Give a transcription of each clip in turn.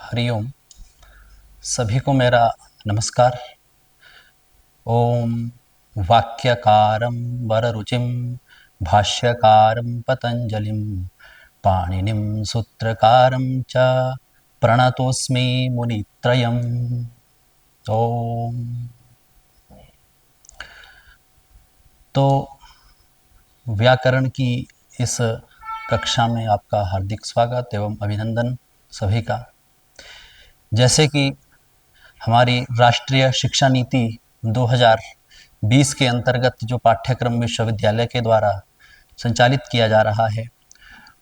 हरिओम। सभी को मेरा नमस्कार। ओम वाक्यकारं वररुचिं भाष्यकारं पतंजलिं पाणिनिं सूत्रकारं च प्रणतोस्मि मुनित्रयम्। ओम। तो व्याकरण की इस कक्षा में आपका हार्दिक स्वागत एवं अभिनंदन सभी का। जैसे कि हमारी राष्ट्रीय शिक्षा नीति 2020 के अंतर्गत जो पाठ्यक्रम विश्वविद्यालय के द्वारा संचालित किया जा रहा है,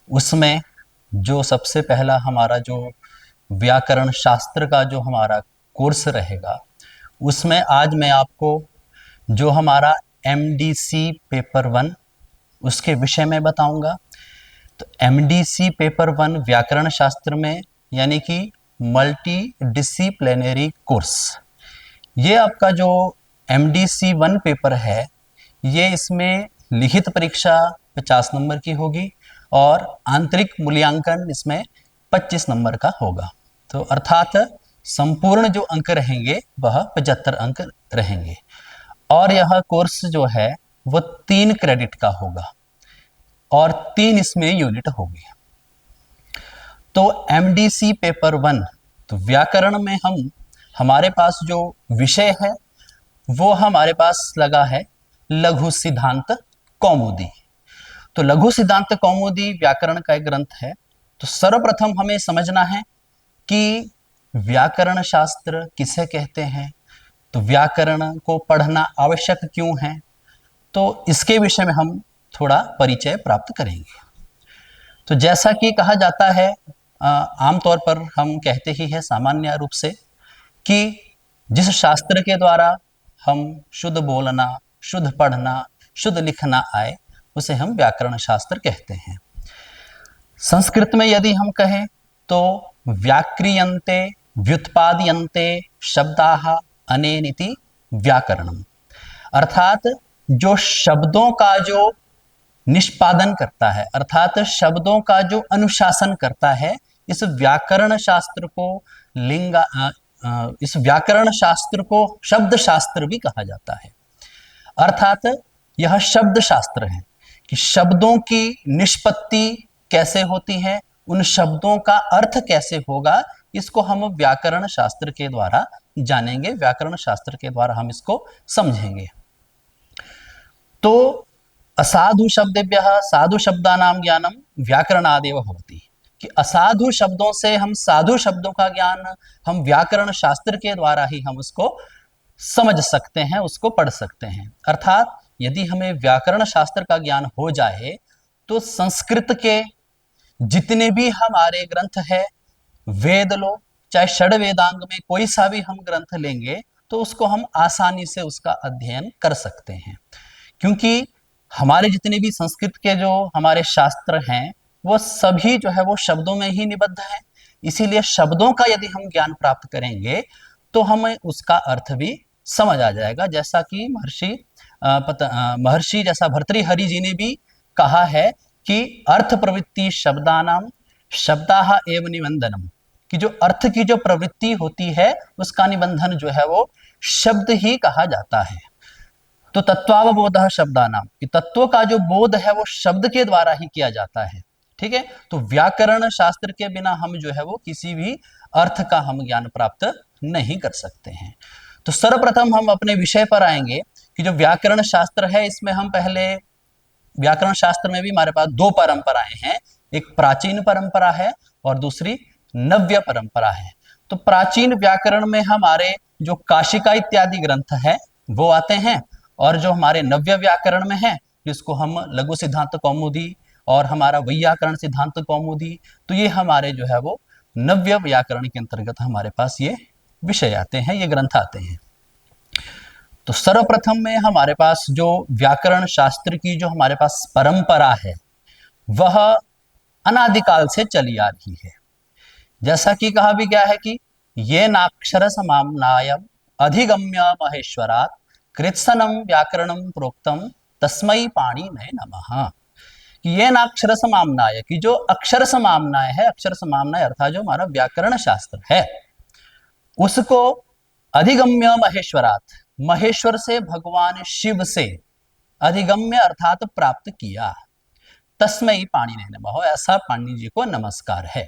उसमें जो सबसे पहला हमारा जो व्याकरण शास्त्र का जो हमारा कोर्स रहेगा, उसमें आज मैं आपको जो हमारा एमडीसी पेपर 1 उसके विषय में बताऊंगा। तो एमडीसी पेपर 1 व्याकरण शास्त्र में यानी कि मल्टी डिसिप्लिनरी कोर्स, ये आपका जो एमडीसी 1 पेपर है, ये इसमें लिखित परीक्षा 50 नंबर की होगी और आंतरिक मूल्यांकन इसमें 25 नंबर का होगा। तो अर्थात संपूर्ण जो अंक रहेंगे वह 75 अंक रहेंगे और यह कोर्स जो है वो 3 क्रेडिट का होगा और 3 इसमें यूनिट होगी। तो एमडीसी पेपर 1, तो व्याकरण में हमारे पास जो विषय है वो हमारे पास लगा है लघु सिद्धांत कौमुदी। तो लघु सिद्धांत कौमुदी व्याकरण का एक ग्रंथ है। तो सर्वप्रथम हमें समझना है कि व्याकरण शास्त्र किसे कहते हैं, तो व्याकरण को पढ़ना आवश्यक क्यों है, तो इसके विषय में हम थोड़ा परिचय प्राप्त करेंगे। तो जैसा कि कहा जाता है, आमतौर पर हम कहते ही है सामान्य रूप से कि जिस शास्त्र के द्वारा हम शुद्ध बोलना, शुद्ध पढ़ना, शुद्ध लिखना आए, उसे हम व्याकरण शास्त्र कहते हैं। संस्कृत में यदि हम कहें तो व्याक्रियन्ते व्युत्पाद्यन्ते शब्दाः अनेनिति व्याकरणम, अर्थात जो शब्दों का जो निष्पादन करता है, अर्थात शब्दों का जो अनुशासन करता है, इस व्याकरण शास्त्र को इस व्याकरण शास्त्र को शब्द शास्त्र भी कहा जाता है। अर्थात यह शब्द शास्त्र है कि शब्दों की निष्पत्ति कैसे होती है, उन शब्दों का अर्थ कैसे होगा, इसको हम व्याकरण शास्त्र के द्वारा जानेंगे, व्याकरण शास्त्र के द्वारा हम इसको समझेंगे। तो असाधु शब्देभ्यः साधु शब्दानां ज्ञानम व्याकरणादेव भवति, कि असाधु शब्दों से हम साधु शब्दों का ज्ञान हम व्याकरण शास्त्र के द्वारा ही हम उसको समझ सकते हैं, उसको पढ़ सकते हैं। अर्थात यदि हमें व्याकरण शास्त्र का ज्ञान हो जाए तो संस्कृत के जितने भी हमारे ग्रंथ है, वेद लो, चाहे षड वेदांग में कोई सा भी हम ग्रंथ लेंगे तो उसको हम आसानी से उसका अध्ययन कर सकते हैं, क्योंकि हमारे जितने भी संस्कृत के जो हमारे शास्त्र हैं वो सभी जो है वो शब्दों में ही निबद्ध है। इसीलिए शब्दों का यदि हम ज्ञान प्राप्त करेंगे तो हमें उसका अर्थ भी समझ आ जाएगा। जैसा कि महर्षि जैसा भर्तृहरि जी ने भी कहा है कि अर्थ प्रवृत्ति शब्दानाम शब्दाः एव निबंधनम, कि जो अर्थ की जो प्रवृत्ति होती है उसका निबंधन जो है वो शब्द ही कहा जाता है। तो तत्वावबोध शब्दानाम, तत्व का जो बोध है वो शब्द के द्वारा ही किया जाता है। ठीक है, तो व्याकरण शास्त्र के बिना हम जो है वो किसी भी अर्थ का हम ज्ञान प्राप्त नहीं कर सकते हैं। तो सर्वप्रथम हम अपने विषय पर आएंगे कि जो व्याकरण शास्त्र है, इसमें हम पहले व्याकरण शास्त्र में भी हमारे पास 2 परंपराएं हैं, एक प्राचीन परंपरा है और दूसरी नव्य परंपरा है। तो प्राचीन व्याकरण में हमारे जो काशिका इत्यादि ग्रंथ है वो आते हैं, और जो हमारे नव्य व्याकरण में है जिसको हम लघु सिद्धांत कौमुदी और हमारा वैयाकरण सिद्धांत कौमुदी, तो ये हमारे जो है वो नव्य व्याकरण के अंतर्गत हमारे पास ये विषय आते हैं, ये ग्रंथ आते हैं। तो सर्वप्रथम में हमारे पास जो व्याकरण शास्त्र की जो हमारे पास परंपरा है वह अनादिकाल से चली आ रही है। जैसा कि कहा भी गया है कि ये नाक्षर समाम्नायम अधिगम्य महेश्वरात् कृत्सनम व्याकरणम प्रोक्तम तस्मै पाणिनये नमः, कि ये नाक्षर समाम्नाय, कि जो अक्षर समाम्नाय है, अक्षर समाम्नाय अर्थात जो हमारा व्याकरण शास्त्र है, उसको अधिगम्य महेश्वरात, महेश्वर से, भगवान शिव से अधिगम्य अर्थात प्राप्त किया, तस्मै पाणिने नमः, ऐसा पाणिनि जी को नमस्कार है।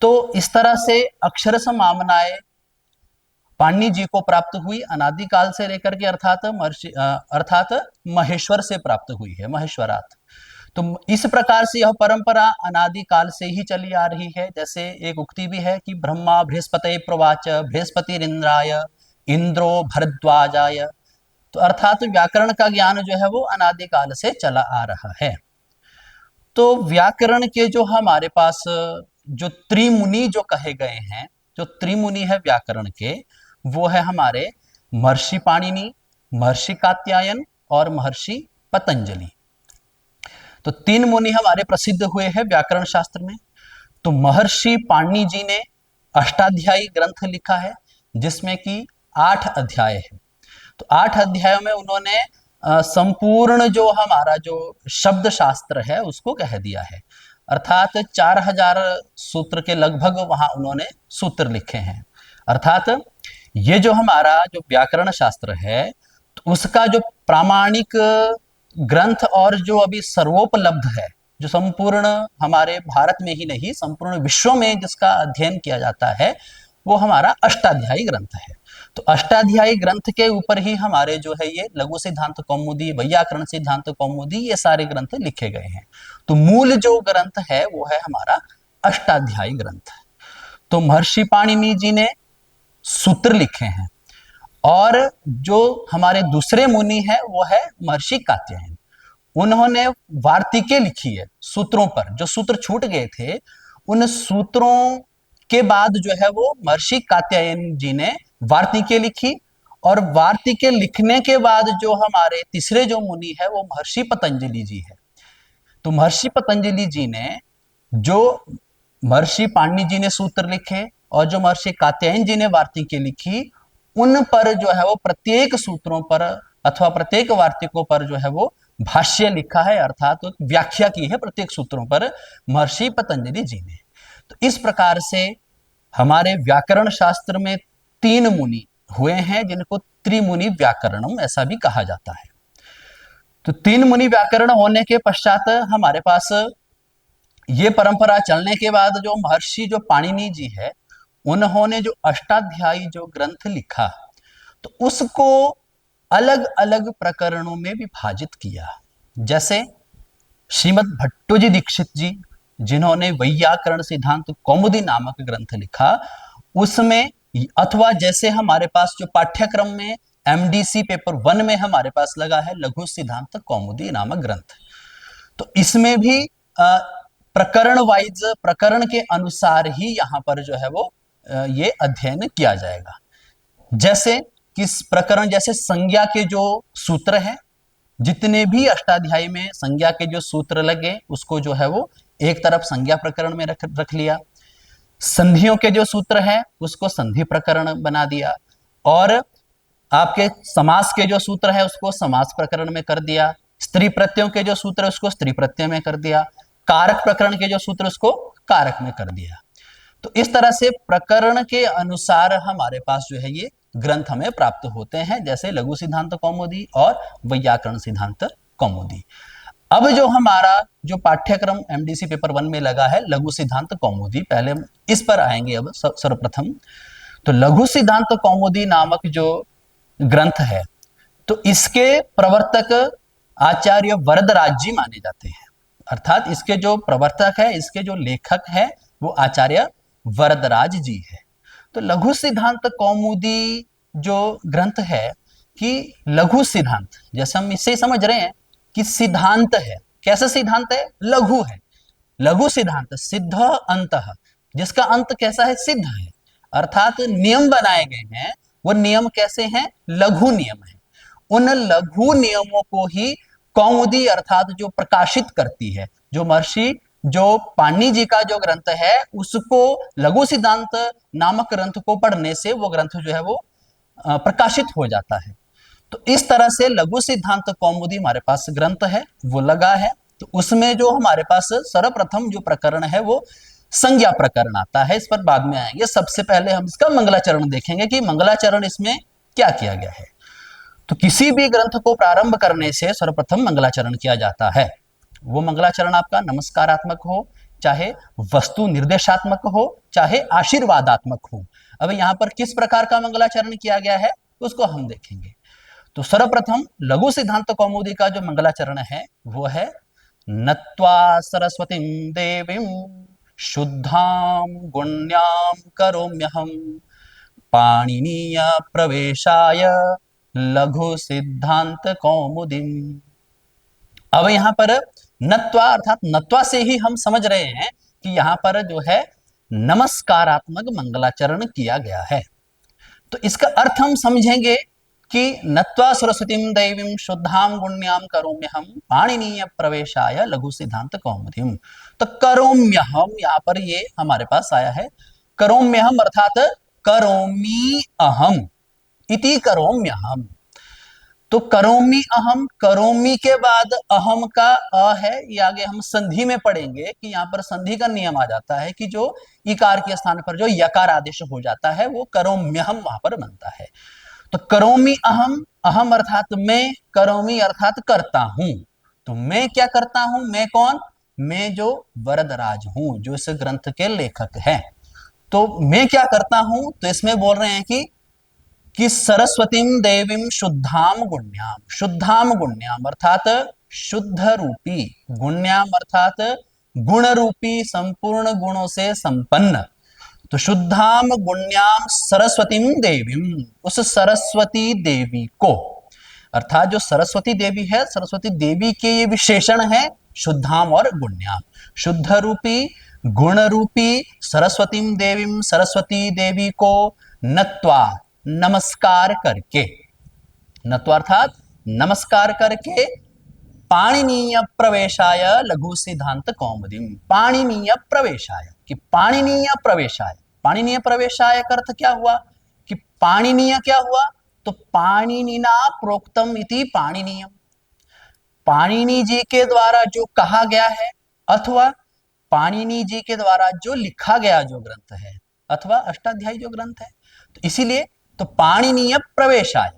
तो इस तरह से अक्षर समाम्नाय पाणिनि जी को प्राप्त हुई, अनादिकाल से लेकर के अर्थात महेश्वर से प्राप्त हुई है, महेश्वरात। तो इस प्रकार से यह परंपरा अनादिकाल से ही चली आ रही है। जैसे एक उक्ति भी है कि ब्रह्मा बृहस्पते प्रवाच बृहस्पतिरिंद्राय इंद्रो भरद्वाजाय। तो अर्थात व्याकरण का ज्ञान जो है वो अनादिकाल से चला आ रहा है। तो व्याकरण के जो हमारे पास जो त्रिमुनि जो कहे गए हैं, जो त्रिमुनि है व्याकरण के, वो है हमारे महर्षि पाणिनि, महर्षि कात्यायन और महर्षि पतंजलि। तो तीन मुनि हमारे प्रसिद्ध हुए हैं व्याकरण शास्त्र में। तो महर्षि पाणिनि जी ने अष्टाध्यायी ग्रंथ लिखा है, जिसमें कि 8 अध्याय है। तो 8 अध्यायों में उन्होंने संपूर्ण जो हमारा जो शब्द शास्त्र है उसको कह दिया है, अर्थात 4000 सूत्र के लगभग वहां उन्होंने सूत्र लिखे हैं। अर्थात ये जो हमारा जो व्याकरण शास्त्र है, तो उसका जो प्रामाणिक ग्रंथ और जो अभी सर्वोपलब्ध है, जो संपूर्ण हमारे भारत में ही नहीं संपूर्ण विश्व में जिसका अध्ययन किया जाता है, वो हमारा अष्टाध्यायी ग्रंथ है। तो अष्टाध्यायी ग्रंथ के ऊपर ही हमारे जो है ये लघु सिद्धांत कौमुदी, वैयाकरण सिद्धांत कौमुदी, ये सारे ग्रंथ लिखे गए हैं। तो मूल जो ग्रंथ है वो है हमारा अष्टाध्यायी ग्रंथ। तो महर्षि पाणिनि जी ने सूत्र लिखे हैं, और जो हमारे दूसरे मुनि है वो है महर्षि कात्यायन। उन्होंने वार्तिकें लिखी है सूत्रों पर, जो सूत्र छूट गए थे उन सूत्रों के बाद जो है वो महर्षि कात्यायन जी ने वार्तिकें लिखी। और वार्तिकें लिखने के बाद जो हमारे तीसरे जो मुनि है वो महर्षि पतंजलि जी है। तो महर्षि पतंजलि जी ने जो महर्षि पाणिनि जी ने सूत्र लिखे और जो महर्षि कात्यायन जी ने वार्तिकें लिखी, उन पर जो है वो प्रत्येक सूत्रों पर अथवा प्रत्येक वार्तिकों पर जो है वो भाष्य लिखा है, अर्थात तो व्याख्या की है प्रत्येक सूत्रों पर महर्षि पतंजलि जी ने। तो इस प्रकार से हमारे व्याकरण शास्त्र में 3 मुनि हुए हैं, जिनको त्रिमुनि व्याकरणम ऐसा भी कहा जाता है। तो 3 मुनि व्याकरण होने के पश्चात हमारे पास ये परंपरा चलने के बाद जो महर्षि जो पाणिनि जी है, उन्होंने जो अष्टाध्यायी जो ग्रंथ लिखा, तो उसको अलग अलग प्रकरणों में विभाजित किया। जैसे श्रीमद् भट्टोजी दीक्षित जी, जिन्होंने वैयाकरण सिद्धांत कौमुदी नामक ग्रंथ लिखा, उसमें अथवा जैसे हमारे पास जो पाठ्यक्रम में एमडीसी पेपर 1 में हमारे पास लगा है लघु सिद्धांत कौमुदी नामक ग्रंथ, तो इसमें भी प्रकरण वाइज, प्रकरण के अनुसार ही यहाँ पर जो है वो ये अध्ययन किया जाएगा। जैसे किस प्रकरण, जैसे संज्ञा के जो सूत्र हैं, जितने भी अष्टाध्यायी में संज्ञा के जो सूत्र लगे उसको जो है वो एक तरफ संज्ञा प्रकरण में रख लिया। संधियों के जो सूत्र हैं उसको संधि प्रकरण बना दिया, और आपके समास के जो सूत्र है उसको समास प्रकरण में कर दिया। स्त्री प्रत्ययों के जो सूत्र है उसको स्त्री प्रत्यय में कर दिया। कारक प्रकरण के जो सूत्र उसको कारक में कर दिया। तो इस तरह से प्रकरण के अनुसार हमारे पास जो है ये ग्रंथ हमें प्राप्त होते हैं, जैसे लघु सिद्धांत कौमुदी और वैयाकरण सिद्धांत कौमुदी। अब जो हमारा जो पाठ्यक्रम एमडीसी पेपर 1 में लगा है लघु सिद्धांत कौमुदी, पहले इस पर आएंगे अब सर्वप्रथम। तो लघु सिद्धांत कौमुदी नामक जो ग्रंथ है, तो इसके प्रवर्तक आचार्य वरदराज जी माने जाते हैं। अर्थात इसके जो प्रवर्तक है, इसके जो लेखक है वो आचार्य वरदराज जी है। तो लघु सिद्धांत कौमुदी जो ग्रंथ है, कि लघु सिद्धांत, जैसे हम इससे समझ रहे हैं कि सिद्धांत है, कैसे सिद्धांत है, लघु है। लघु सिद्धांत सिद्ध अंतः, जिसका अंत कैसा है, सिद्ध है। अर्थात नियम बनाए गए हैं, वो नियम कैसे हैं, लघु नियम है। उन लघु नियमों को ही कौमुदी अर्थात जो प्रकाशित करती है, जो महर्षि जो पाणिनि जी का जो ग्रंथ है उसको लघु सिद्धांत नामक ग्रंथ को पढ़ने से वो ग्रंथ जो है वो प्रकाशित हो जाता है। तो इस तरह से लघु सिद्धांत कौमुदी हमारे पास ग्रंथ है, वो लगा है। तो उसमें जो हमारे पास सर्वप्रथम जो प्रकरण है वो संज्ञा प्रकरण आता है, इस पर बाद में आएंगे। सबसे पहले हम इसका मंगलाचरण देखेंगे कि मंगलाचरण इसमें क्या किया गया है। तो किसी भी ग्रंथ को प्रारंभ करने से सर्वप्रथम मंगलाचरण किया जाता है। वो मंगलाचरण आपका नमस्कारात्मक हो, चाहे वस्तु निर्देशात्मक हो, चाहे आशीर्वादात्मक हो। अब यहाँ पर किस प्रकार का मंगलाचरण किया गया है उसको हम देखेंगे। तो सर्वप्रथम लघु सिद्धांत कौमुदी का जो मंगलाचरण है वो है नत्वा सरस्वतीं देवीं शुद्धां गुण्यां करोम्यहं पाणिनीय प्रवेशाय लघु सिद्धांत कौमुदीम। अब यहाँ पर नत्वा अर्थात नत्वा से ही हम समझ रहे हैं कि यहाँ पर जो है नमस्कारात्मक मंगलाचरण किया गया है। तो इसका अर्थ हम समझेंगे कि नत्वा सरस्वतीं दैवीं शुद्धां गुण्यां करोम्यहं पाणिनीय प्रवेशाय लघु सिद्धांत कौमुदीम। तो करोम्यहं यहाँ पर ये हमारे पास आया है, करोम्यहं अर्थात करोमि अहम इति करोम्यहम। तो करोमि अहम, करोमि के बाद अहम का अ है, ये आगे हम संधि में पढ़ेंगे कि यहाँ पर संधि का नियम आ जाता है कि जो इकार के स्थान पर जो यकार आदेश हो जाता है वो करोम्यहम वहां पर बनता है। तो करोमि अहम, अहम अर्थात मैं, करोमि अर्थात करता हूं। तो मैं क्या करता हूं, मैं कौन, मैं जो वरदराज हूं, जो इस ग्रंथ के लेखक हैं। तो मैं क्या करता हूं, तो इसमें बोल रहे हैं कि सरस्वतीं देवीं शुद्धाम गुण्याम, शुद्धाम गुण्याम अर्थात शुद्ध रूपी, गुण्याम अर्थात गुण रूपी, संपूर्ण गुणों से संपन्न। तो शुद्धाम गुण्याम सरस्वतीं देवीं, उस सरस्वती देवी को, अर्थात जो सरस्वती देवी है, सरस्वती देवी के ये विशेषण है शुद्धाम और गुण्याम। शुद्ध रूपी, गुण रूपी सरस्वतीं देवीं, सरस्वती देवी को नत्वा नमस्कार करके, नत्वा अर्थात नमस्कार करके, पाणिनीय प्रवेशाय लघु सिद्धांत कौमुदीम। पाणिनीय प्रवेशाय, कि पाणिनीय प्रवेशाय, पाणिनीय प्रवेशाय का अर्थ क्या हुआ कि पाणिनीय क्या हुआ, तो पाणिनिना प्रोक्तम इति पाणिनीयम, पाणिनि जी के द्वारा जो कहा गया है अथवा पाणिनि जी के द्वारा जो लिखा गया जो ग्रंथ है अथवा अष्टाध्यायी जो ग्रंथ है। तो इसीलिए तो पाणिनीय प्रवेशाय,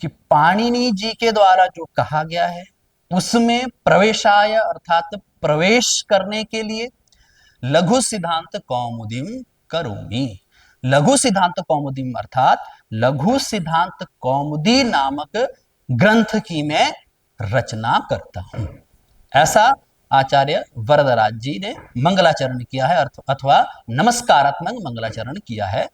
कि पाणिनि जी के द्वारा जो कहा गया है उसमें प्रवेशाय अर्थात प्रवेश करने के लिए लघु सिद्धांत कौमुदीम करोमि। लघु सिद्धांत कौमुदीम अर्थात लघु सिद्धांत कौमुदी नामक ग्रंथ की मैं रचना करता हूं। ऐसा आचार्य वरदराज जी ने मंगलाचरण किया है अथवा नमस्कारात्मक मंगलाचरण किया है।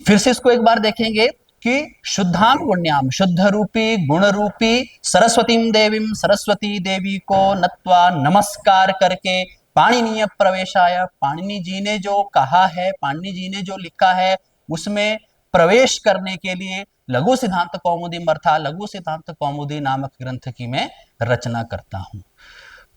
फिर से इसको एक बार देखेंगे कि शुद्धाम गुण्याम, शुद्ध रूपी, गुण रूपी सरस्वतीं देवीं, सरस्वती देवी को नत्वा नमस्कार करके, पाणिनीय प्रवेशाय, पाणिनि जी ने जो कहा है, पाणिनि जी ने जो लिखा है उसमें प्रवेश करने के लिए लघु सिद्धांत कौमुदी अर्थात लघु सिद्धांत कौमुदी नामक ग्रंथ की मैं रचना करता हूं।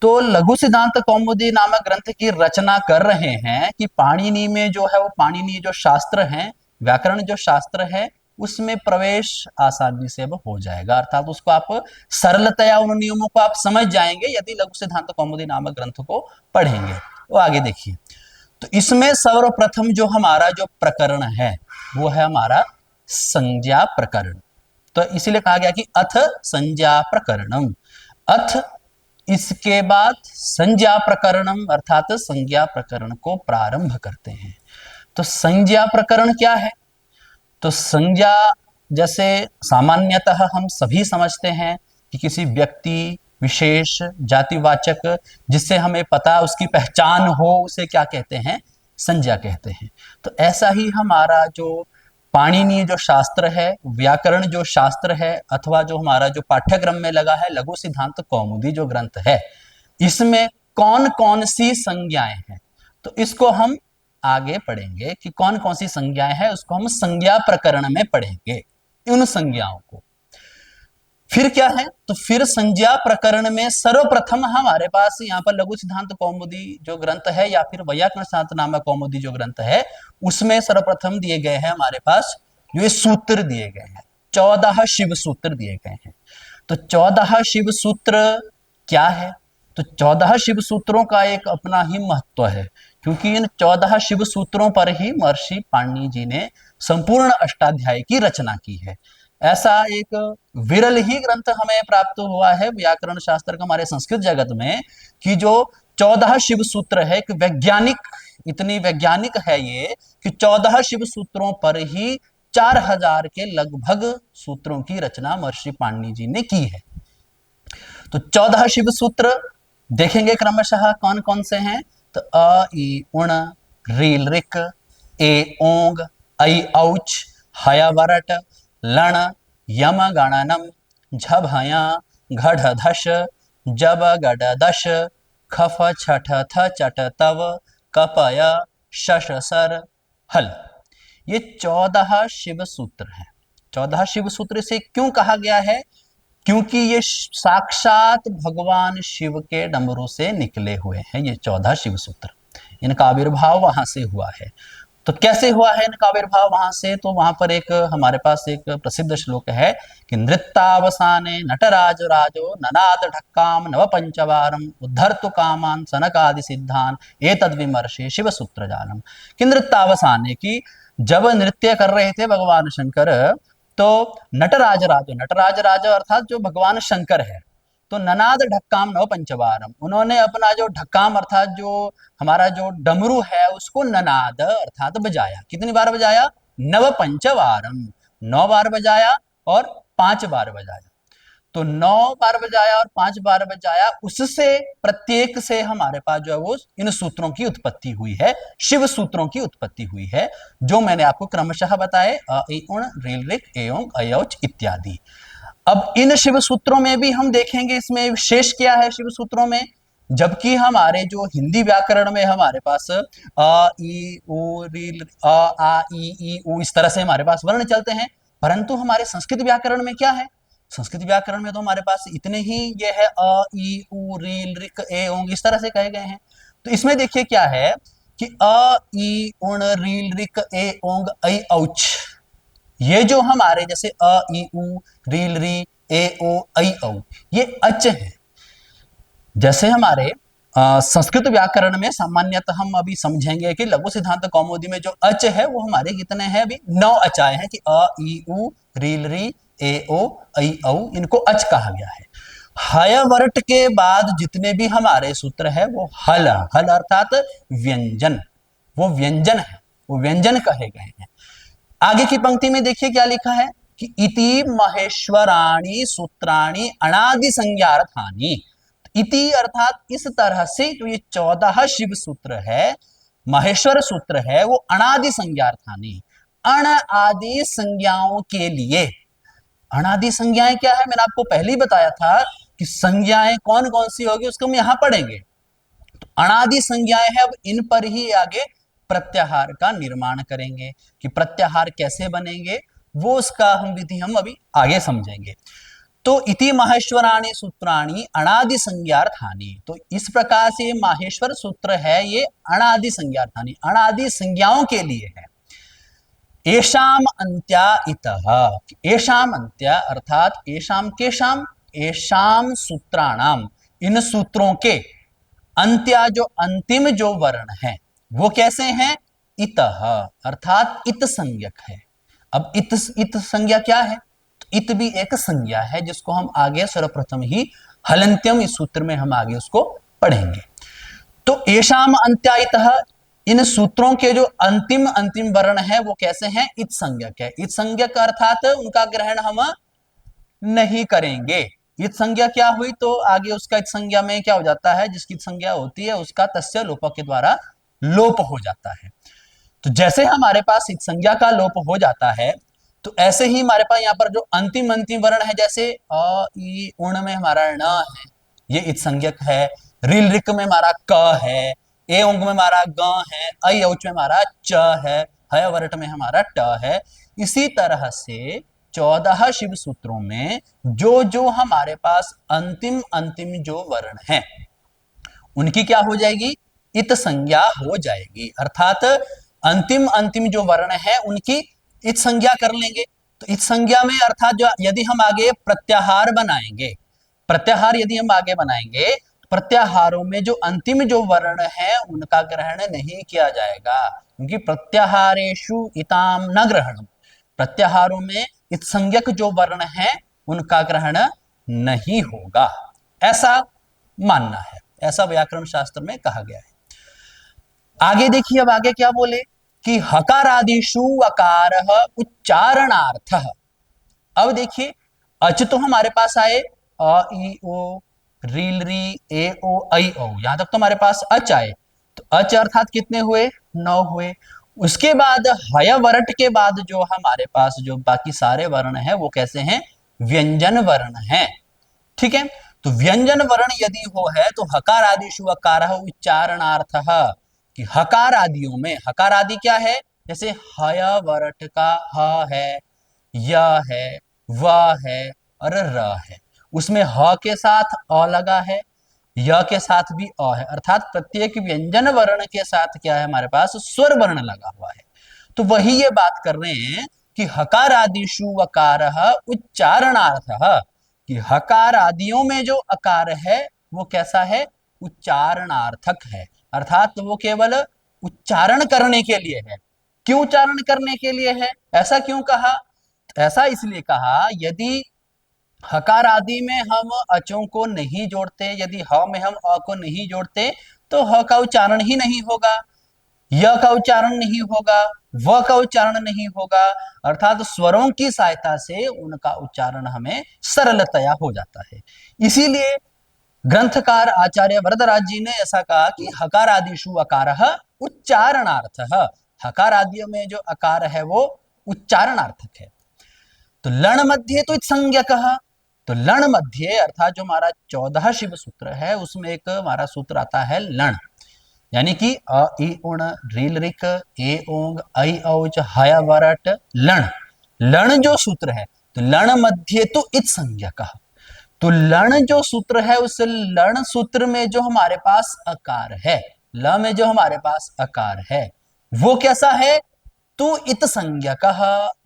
तो लघु सिद्धांत कौमुदी नामक ग्रंथ की रचना कर रहे हैं कि पाणिनि में जो है वो पाणिनि जो शास्त्र हैं, व्याकरण जो शास्त्र है उसमें प्रवेश आसानी से अब हो जाएगा, अर्थात उसको आप सरलतया उन नियमों को आप समझ जाएंगे यदि लघु सिद्धांत कौमुदी नामक ग्रंथ को पढ़ेंगे। तो आगे देखिए, तो इसमें सर्वप्रथम जो हमारा जो प्रकरण है वो है हमारा संज्ञा प्रकरण। तो इसीलिए कहा गया कि अथ संज्ञा प्रकरणम, अथ इसके बाद संज्ञा प्रकरणम अर्थात संज्ञा प्रकरण को प्रारंभ करते हैं। तो संज्ञा प्रकरण क्या है, तो संज्ञा जैसे सामान्यतः हम सभी समझते हैं कि किसी व्यक्ति विशेष जातिवाचक जिससे हमें पता उसकी पहचान हो उसे क्या कहते हैं, संज्ञा कहते हैं। तो ऐसा ही हमारा जो पाणिनि जो शास्त्र है, व्याकरण जो शास्त्र है अथवा जो हमारा जो पाठ्यक्रम में लगा है लघु सिद्धांत कौमुदी जो ग्रंथ है, इसमें कौन कौन सी संज्ञाएं हैं, तो इसको हम आगे पढ़ेंगे कि कौन कौन सी संज्ञाएं हैं, उसको हम संज्ञा प्रकरण में पढ़ेंगे उन संज्ञाओं को। फिर क्या है, तो फिर संज्ञा प्रकरण में सर्वप्रथम हमारे पास यहाँ पर लघु सिद्धांत कौमुदी जो ग्रंथ है या फिर वैयाकरण सिद्धांत नामक कौमुदी जो ग्रंथ है उसमें सर्वप्रथम दिए गए हैं हमारे पास जो ये सूत्र दिए गए हैं, 14 शिव सूत्र दिए गए हैं। तो 14 शिव सूत्र क्या है, तो 14 शिव सूत्रों का एक अपना ही महत्व है, क्योंकि इन 14 शिव सूत्रों पर ही महर्षि पाणिनि जी ने संपूर्ण अष्टाध्यायी की रचना की है। ऐसा एक विरल ही ग्रंथ हमें प्राप्त हुआ है व्याकरण शास्त्र का हमारे संस्कृत जगत में, कि जो 14 शिव सूत्र है, एक वैज्ञानिक, इतनी वैज्ञानिक है ये कि 14 शिव सूत्रों पर ही 4000 के लगभग सूत्रों की रचना महर्षि पाणिनि जी ने की है। तो 14 शिव सूत्र देखेंगे क्रमशः कौन कौन से हैं। तो अ ई उण, रील ऋक, ए ओंग, ऐ औच, हय वरट, लण, यम गणनम, झ भया, घढ़ धश, जब गड दश, खफ छठ थ चट तव, कपय, शश सर, हल। ये 14 शिव सूत्र हैं। 14 शिव सूत्र से क्यों कहा गया है? क्योंकि ये साक्षात भगवान शिव के डमरू से निकले हुए हैं। ये 14 शिव सूत्र, इनका आविर्भाव वहां से हुआ है। तो कैसे हुआ है इनका आविर्भाव वहां से? तो वहां पर एक हमारे पास एक प्रसिद्ध श्लोक है कि नृत्तावसाने नटराज राजो ननाद ढक्काम नव पंचवारम उद्धर्तु कामान सनकादि सिद्धान एतद विमर्शे शिव सूत्र जानम। कि नृत्तावसाने की जब नृत्य कर रहे थे भगवान शंकर, तो नटराज राजो, नटराज राजा अर्थात जो भगवान शंकर है, तो ननाद ढक्काम नव पंचवारम, उन्होंने अपना जो ढक्काम अर्थात जो हमारा जो डमरू है उसको ननाद अर्थात बजाया। कितनी बार बजाया? नव पंचवारम, 9 बार बजाया और 5 बार बजाया। तो 9 बार बजाया और 5 बार बजाया, उससे प्रत्येक से हमारे पास जो है वो इन सूत्रों की उत्पत्ति हुई है, शिव सूत्रों की उत्पत्ति हुई है, जो मैंने आपको क्रमशः बताए, अ इ उण, रील ऋक, ए ओंग, ऐ औच इत्यादि। अब इन शिव सूत्रों में भी हम देखेंगे इसमें विशेष क्या है शिव सूत्रों में। जबकि हमारे जो हिंदी व्याकरण में हमारे पास अ ई उ रील, अ आ ई उ इस तरह से हमारे पास वर्ण चलते हैं, परंतु हमारे संस्कृत व्याकरण में क्या है? संस्कृत व्याकरण में तो हमारे पास इतने ही ये है, अ ई उ रील ऋक ए ओंग इस तरह से कहे गए हैं। तो इसमें देखिए क्या है कि अ ई उण रील ऋक ए ओंग ऐ औच, ये जो हमारे जैसे अ ई उ रील री ए ओ ऐ औ, ये अच है। जैसे हमारे संस्कृत व्याकरण में सामान्यतः हम अभी समझेंगे कि लघु सिद्धांत कौमुदी में जो अच है वो हमारे कितने हैं? अभी 9 अचाए हैं, कि अ ई उ रील री ए ओ ऐ औ, इनको अच कहा गया है। हय वर्ट के बाद जितने भी हमारे सूत्र है वो हल, हल अर्थात व्यंजन, वो व्यंजन है, वो व्यंजन कहे गए हैं। आगे की पंक्ति में देखिए क्या लिखा है कि इति महेश्वराणि सूत्राणि अनादि संज्ञार्थानि। इति अर्थात इस तरह से जो ये 14 शिव सूत्र है, महेश्वर सूत्र है, वो अनादि संज्ञार्थानि, अण आदि संज्ञाओं के लिए। अनादि संज्ञाएं क्या है? मैंने आपको पहले ही बताया था कि संज्ञाएं कौन कौन सी होगी उसको हम यहां पढ़ेंगे। तो अनादि संज्ञाएं है, अब इन पर ही आगे प्रत्याहार का निर्माण करेंगे। कि प्रत्याहार कैसे बनेंगे वो उसका हम विधि हम अभी आगे समझेंगे। तो इति माहेश्वराणि सूत्राणि अनादि संज्ञार्थानि, तो इस प्रकार से माहेश्वर सूत्र है ये अनादि संज्ञार्थानि, अनादि संज्ञाओं के लिए है। एषाम अंत्या इतः, एषाम अंत्या अर्थात एषाम केषाम, एषाम सूत्राणाम, इन सूत्रों के अंत्या जो अंतिम जो वर्ण है वो कैसे हैं? इतः अर्थात इत संज्ञक है। अब इत संज्ञा क्या है? तो इत भी एक संज्ञा है जिसको हम आगे सर्वप्रथम ही हलंत्यम इस सूत्र में हम आगे उसको पढ़ेंगे। तो एषाम अंत्यायतः, इन सूत्रों के जो अंतिम अंतिम वर्ण है वो कैसे हैं? इत संज्ञक है। इत संज्ञक अर्थात उनका ग्रहण हम नहीं करेंगे। इत संज्ञा क्या हुई? तो आगे उसका इत संज्ञा में क्या हो जाता है? जिसकी संज्ञा होती है उसका तस्य लोप के द्वारा लोप हो जाता है। तो जैसे हमारे पास इत संज्ञा का लोप हो जाता है, तो ऐसे ही हमारे पास यहाँ पर जो अंतिम अंतिम वर्ण है, जैसे अ ई उण में हमारा ण है, ये इत संज्ञक है। रील ऋक में हमारा क है, ए ओंग में हमारा ग है, ऐ औच में हमारा च है, हय वरट में हमारा ट है। इसी तरह से 14 शिव सूत्रों में जो जो हमारे पास अंतिम अंतिम जो वर्ण है उनकी क्या हो जाएगी? इत संज्ञा हो जाएगी। अर्थात अंतिम अंतिम जो वर्ण है उनकी इत संज्ञा कर लेंगे। तो इत संज्ञा में अर्थात जो यदि हम आगे प्रत्याहार बनाएंगे, प्रत्याहार यदि हम आगे बनाएंगे, प्रत्याहारों में जो अंतिम जो वर्ण है उनका ग्रहण नहीं किया जाएगा, क्योंकि प्रत्याहारेषु इताम न ग्रहणम, प्रत्याहारों में इत्संज्ञक जो वर्ण है उनका ग्रहण नहीं होगा, ऐसा मानना है, ऐसा व्याकरण शास्त्र में कहा गया है। आगे देखिए, अब आगे क्या बोले कि हकारादिषु अकार उच्चारणार्थ। अब देखिए, अच तो हमारे पास आए, अ ई ओ, रील री, ए ओ ऐ औ, यहां तक तो हमारे पास अच आए। तो अच अर्थात कितने हुए? 9 हुए। उसके बाद हय वरट के बाद जो हमारे पास जो बाकी सारे वर्ण हैं वो कैसे हैं? व्यंजन वर्ण हैं। ठीक है, तो व्यंजन वर्ण यदि हो है तो हकार आदिशु अकार उच्चारणार्थ, कि हकार आदियों में, हकार आदि क्या है? जैसे हय वरट का ह है, य है, व है और र है, उसमें ह के साथ अ लगा है, य के साथ भी अ है, अर्थात प्रत्येक व्यंजन वर्ण के साथ क्या है? हमारे पास स्वर वर्ण लगा हुआ है। तो वही ये बात कर रहे हैं कि हकार आदिशु अकार उच्चारणार्थ, कि हकार आदियों में जो अकार है वो कैसा है? उच्चारणार्थक है, अर्थात वो केवल उच्चारण करने के लिए है। क्यों उच्चारण करने के लिए है? ऐसा क्यों कहा? ऐसा इसलिए कहा, यदि हकार आदि में हम अचों को नहीं जोड़ते, यदि ह में हम अ को नहीं जोड़ते तो ह का उच्चारण ही नहीं होगा, य का उच्चारण नहीं होगा, व का उच्चारण नहीं होगा, अर्थात स्वरों की सहायता से उनका उच्चारण हमें सरलतया हो जाता है। इसीलिए ग्रंथकार आचार्य वरदराज जी ने ऐसा कहा कि हकार आदिशु अकार उच्चारणार्थ, हकार आदियों में जो अकार है वो उच्चारणार्थक है। तो लण मध्य तो संज्ञक, तो लण मध्य अर्थात जो हमारा 14 शिव सूत्र है उसमें एक हमारा सूत्र आता है लण, यानी कि अ ई उण रील रिक ए ओंग ऐ औच हय वरट लण, लण जो सूत्र है, तो लण मध्य तो इत संज्ञक, तो लण जो सूत्र है उस लण सूत्र में जो हमारे पास अकार है, ल में जो हमारे पास अकार है वो कैसा है? तो इत संज्ञक,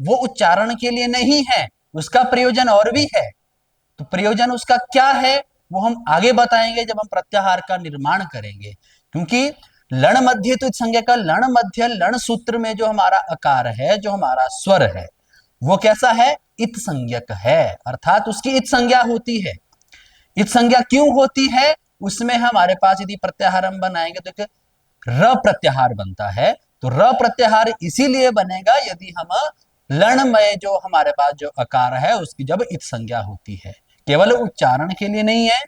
वो उच्चारण के लिए नहीं है, उसका प्रयोजन और भी है। तो प्रयोजन उसका क्या है वो हम आगे बताएंगे जब हम प्रत्याहार का निर्माण करेंगे, क्योंकि लण मध्य तो इत संज्ञक, लण मध्य लण सूत्र में जो हमारा अकार है, जो हमारा स्वर है वो कैसा है? इत संज्ञक है, अर्थात उसकी इत संज्ञा होती है। इत संज्ञा क्यों होती है? उसमें हमारे पास यदि प्रत्याहार हम बनाएंगे तो एक र प्रत्याहार बनता है, तो र प्रत्याहार इसीलिए बनेगा यदि हम लणमय जो हमारे पास जो अकार है उसकी जब इत संज्ञा होती है, केवल उच्चारण के लिए नहीं है,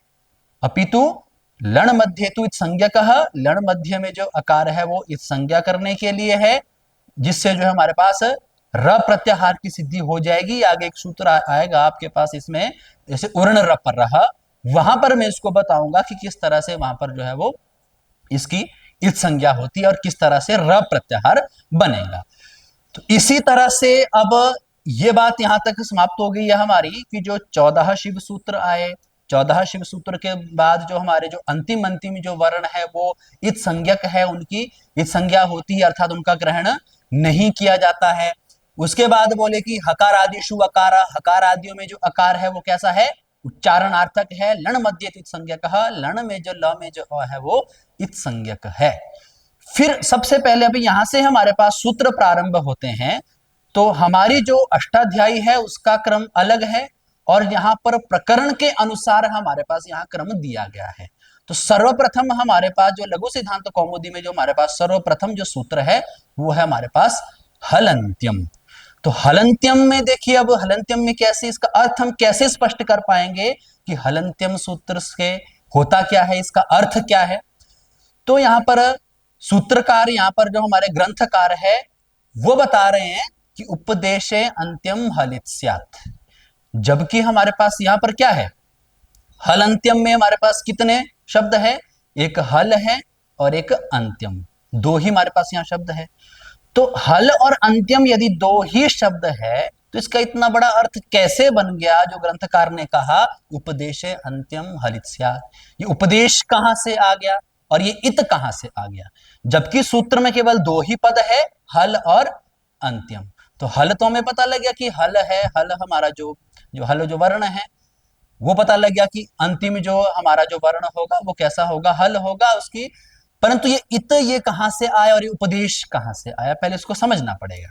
अपितु लण मध्य तो इत संज्ञक, लण मध्य में जो अकार है वो इत संज्ञा करने के लिए है, जिससे जो है हमारे पास र प्रत्याहार की सिद्धि हो जाएगी। आगे एक सूत्र आएगा आपके पास इसमें, जैसे उर्ण र पर रह, वहां पर मैं इसको बताऊंगा कि किस तरह से वहां पर जो है वो इसकी इत संज्ञा होती है और किस तरह से र प्रत्याहार बनेगा। तो इसी तरह से अब ये बात यहां तक समाप्त हो गई है हमारी कि जो 14 शिव सूत्र आए, 14 शिव सूत्र के बाद जो हमारे जो अंतिम अंतिम जो वर्ण है वो इत संज्ञक है, उनकी इत संज्ञा होती है, अर्थात उनका ग्रहण नहीं किया जाता है। उसके बाद बोले कि हकार आदिशु अकार, हकार आदियों में जो अकार है वो कैसा है? उच्चारणार्थक है। लण मध्य इत संज्ञक, लण में जो ल में जो अ है वो इत संज्ञक है। फिर सबसे पहले अभी यहां से हमारे पास सूत्र प्रारंभ होते हैं, तो हमारी जो अष्टाध्यायी है उसका क्रम अलग है और यहाँ पर प्रकरण के अनुसार हमारे पास यहाँ क्रम दिया गया है। तो सर्वप्रथम हमारे पास जो लघु सिद्धांत कौमुदी में जो हमारे पास सर्वप्रथम जो सूत्र है वो है हमारे पास हलंत्यम। तो हलंत्यम में देखिए, अब हलंत्यम में कैसे इसका अर्थ हम कैसे स्पष्ट कर पाएंगे कि हलंत्यम सूत्र से होता क्या है, इसका अर्थ क्या है। तो यहाँ पर सूत्रकार, यहाँ पर जो हमारे ग्रंथकार है वो बता रहे हैं कि उपदेशे अंत्यम हलित स्यात्, जबकि हमारे पास यहाँ पर क्या है? हल अंत्यम में हमारे पास कितने शब्द है? एक हल है और एक अंत्यम, दो ही हमारे पास यहाँ शब्द है। तो हल और अंत्यम यदि दो ही शब्द है तो इसका इतना बड़ा अर्थ कैसे बन गया? जो ग्रंथकार ने कहा उपदेशे अंत्यम हलित स्यात्, ये उपदेश कहां से आ गया और ये इत कहां से आ गया? जबकि सूत्र में केवल दो ही पद है, हल और अंत्यम। तो हल तो हमें पता लग गया कि हल है, हल हमारा जो जो हल जो वर्ण है, वो पता लग गया कि अंतिम जो हमारा जो वर्ण होगा वो कैसा होगा, हल होगा उसकी। परंतु ये इत ये कहां से आया और ये उपदेश कहां से आया, पहले इसको समझना पड़ेगा।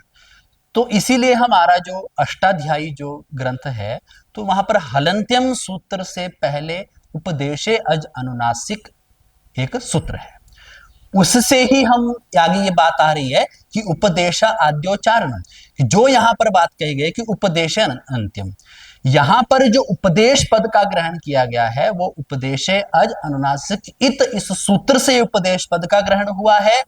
तो इसीलिए हमारा जो अष्टाध्यायी जो ग्रंथ है, तो वहां पर हलंत्यम सूत्र से पहले उपदेशे अज अनुनासिक एक सूत्र है। उससे ही हम आगे ये बात आ रही है कि उपदेशा आद्योच्चारण, जो यहां पर बात कही गई कि उपदेश अंत्यम, यहां पर जो उपदेश पद का ग्रहण किया गया है वो उपदेशे अज अनुनासिक इत, इस सूत्र से उपदेश पद का ग्रहण हुआ है